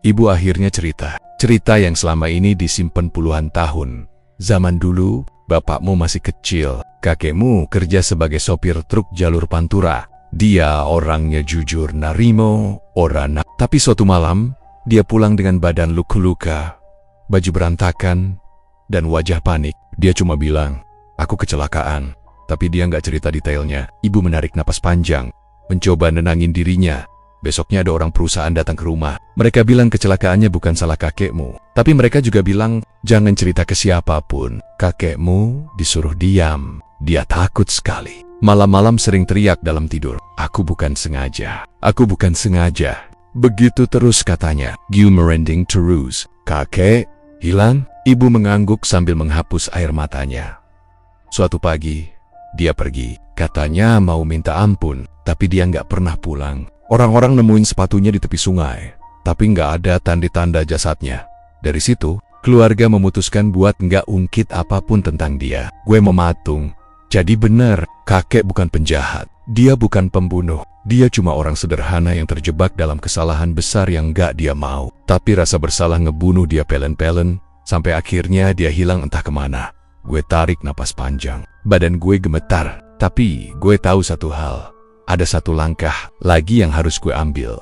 Ibu akhirnya cerita. Cerita yang selama ini disimpan puluhan tahun. Zaman dulu, bapakmu masih kecil. Kakekmu kerja sebagai sopir truk jalur Pantura. Dia orangnya jujur, narimo, orana. Tapi suatu malam, dia pulang dengan badan luka-luka, baju berantakan, dan wajah panik. Dia cuma bilang, "Aku kecelakaan." Tapi dia nggak cerita detailnya. Ibu menarik napas panjang, mencoba nenangin dirinya. Besoknya ada orang perusahaan datang ke rumah. Mereka bilang kecelakaannya bukan salah kakekmu. Tapi mereka juga bilang, "Jangan cerita ke siapapun. Kakekmu disuruh diam. Dia takut sekali. Malam-malam sering teriak dalam tidur. Aku bukan sengaja. Aku bukan sengaja." Begitu terus katanya. Gue merinding terus. "Kakek hilang?" Ibu mengangguk sambil menghapus air matanya. Suatu pagi, dia pergi. Katanya mau minta ampun, tapi dia nggak pernah pulang. Orang-orang nemuin sepatunya di tepi sungai, tapi nggak ada tanda-tanda jasadnya. Dari situ, keluarga memutuskan buat nggak ungkit apapun tentang dia. Gue mematung. Jadi benar, kakek bukan penjahat. Dia bukan pembunuh. Dia cuma orang sederhana yang terjebak dalam kesalahan besar yang nggak dia mau. Tapi rasa bersalah ngebunuh dia pelen-pelen, sampai akhirnya dia hilang entah kemana. Gue tarik napas panjang. Badan gue gemetar. Tapi gue tahu satu hal. Ada satu langkah lagi yang harus gue ambil.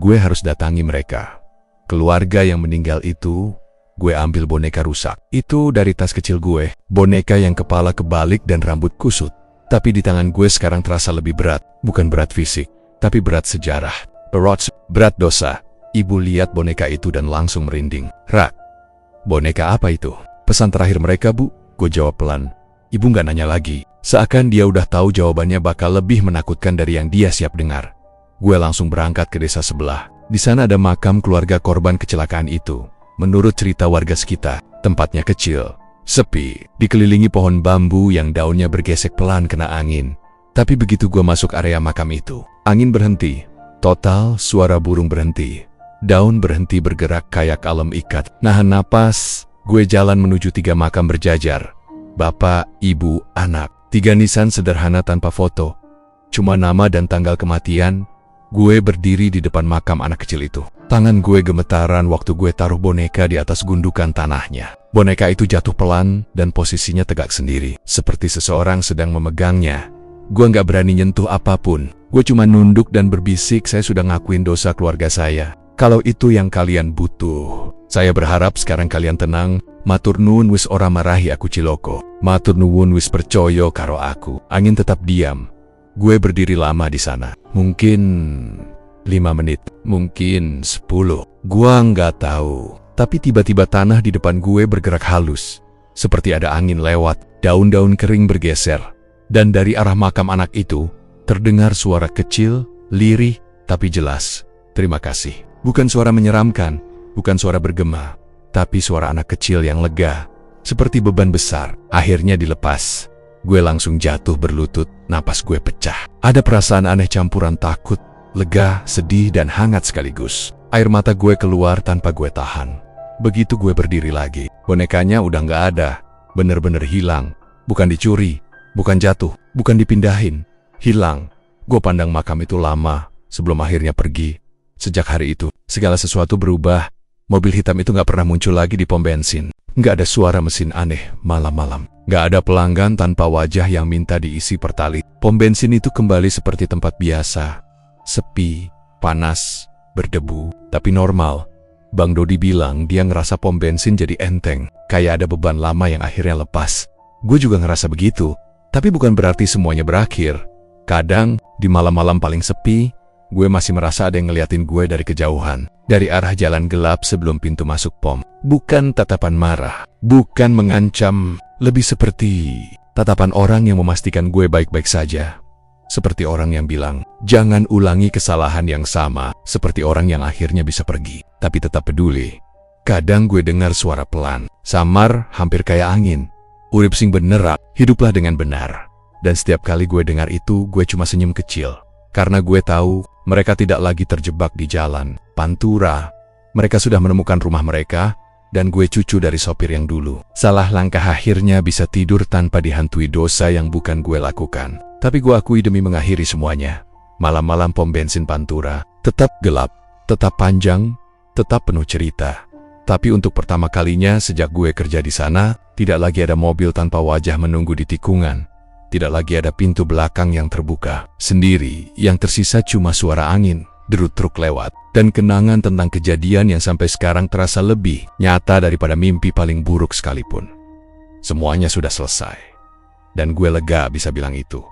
Gue harus datangi mereka. Keluarga yang meninggal itu. Gue ambil boneka rusak. Itu dari tas kecil gue. Boneka yang kepala kebalik dan rambut kusut. Tapi di tangan gue sekarang terasa lebih berat. Bukan berat fisik, tapi berat sejarah. Berat dosa. Ibu lihat boneka itu dan langsung merinding. "Rak, boneka apa itu?" "Pesan terakhir mereka, Bu." Gue jawab pelan. Ibu nggak nanya lagi. Seakan dia udah tahu jawabannya bakal lebih menakutkan dari yang dia siap dengar. Gue langsung berangkat ke desa sebelah. Di sana ada makam keluarga korban kecelakaan itu. Menurut cerita warga sekitar, tempatnya kecil, sepi, dikelilingi pohon bambu yang daunnya bergesek pelan kena angin. Tapi begitu gue masuk area makam itu, angin berhenti. Total, suara burung berhenti. Daun berhenti bergerak kayak alam ikat. Nahan napas, gue jalan menuju 3 makam berjajar. Bapak, ibu, anak. 3 nisan sederhana tanpa foto. Cuma nama dan tanggal kematian. Gue berdiri di depan makam anak kecil itu. Tangan gue gemetaran waktu gue taruh boneka di atas gundukan tanahnya. Boneka itu jatuh pelan dan posisinya tegak sendiri. Seperti seseorang sedang memegangnya. Gue nggak berani nyentuh apapun. Gue cuma nunduk dan berbisik, saya sudah ngakuin dosa keluarga saya. Kalau itu yang kalian butuh. Saya berharap sekarang kalian tenang. Matur nuwun wis ora marahi aku ciloko. Matur nuwun wis percoyo karo aku. Angin tetap diam. Gue berdiri lama di sana. Mungkin 5 menit. Mungkin 10. Gue nggak tahu. Tapi tiba-tiba tanah di depan gue bergerak halus. Seperti ada angin lewat. Daun-daun kering bergeser. Dan dari arah makam anak itu, terdengar suara kecil, lirih, tapi jelas. Terima kasih. Bukan suara menyeramkan, bukan suara bergema, tapi suara anak kecil yang lega, seperti beban besar. Akhirnya dilepas. Gue langsung jatuh berlutut, napas gue pecah. Ada perasaan aneh campuran takut, lega, sedih, dan hangat sekaligus. Air mata gue keluar tanpa gue tahan. Begitu gue berdiri lagi, bonekanya udah nggak ada, bener-bener hilang. Bukan dicuri, bukan jatuh, bukan dipindahin, hilang. Gue pandang makam itu lama, sebelum akhirnya pergi. Sejak hari itu, segala sesuatu berubah. Mobil hitam itu gak pernah muncul lagi di pom bensin. Gak ada suara mesin aneh malam-malam. Gak ada pelanggan tanpa wajah yang minta diisi pertalite. Pom bensin itu kembali seperti tempat biasa. Sepi, panas, berdebu, tapi normal. Bang Dodi bilang dia ngerasa pom bensin jadi enteng. Kayak ada beban lama yang akhirnya lepas. Gue juga ngerasa begitu. Tapi bukan berarti semuanya berakhir. Kadang, di malam-malam paling sepi, gue masih merasa ada yang ngeliatin gue dari kejauhan. Dari arah jalan gelap sebelum pintu masuk pom. Bukan tatapan marah. Bukan mengancam. Lebih seperti tatapan orang yang memastikan gue baik-baik saja. Seperti orang yang bilang, jangan ulangi kesalahan yang sama. Seperti orang yang akhirnya bisa pergi, tapi tetap peduli. Kadang gue dengar suara pelan. Samar, hampir kayak angin. Urip sing bener, hiduplah dengan benar. Dan setiap kali gue dengar itu, gue cuma senyum kecil. Karena gue tahu, mereka tidak lagi terjebak di jalan Pantura. Mereka sudah menemukan rumah mereka, dan gue cucu dari sopir yang dulu. Salah langkah akhirnya bisa tidur tanpa dihantui dosa yang bukan gue lakukan. Tapi gue akui demi mengakhiri semuanya. Malam-malam pom bensin Pantura tetap gelap, tetap panjang, tetap penuh cerita. Tapi untuk pertama kalinya sejak gue kerja di sana, tidak lagi ada mobil tanpa wajah menunggu di tikungan. Tidak lagi ada pintu belakang yang terbuka sendiri, yang tersisa cuma suara angin, derut truk lewat, dan kenangan tentang kejadian yang sampai sekarang terasa lebih nyata daripada mimpi paling buruk sekalipun. Semuanya sudah selesai, dan gue lega bisa bilang itu.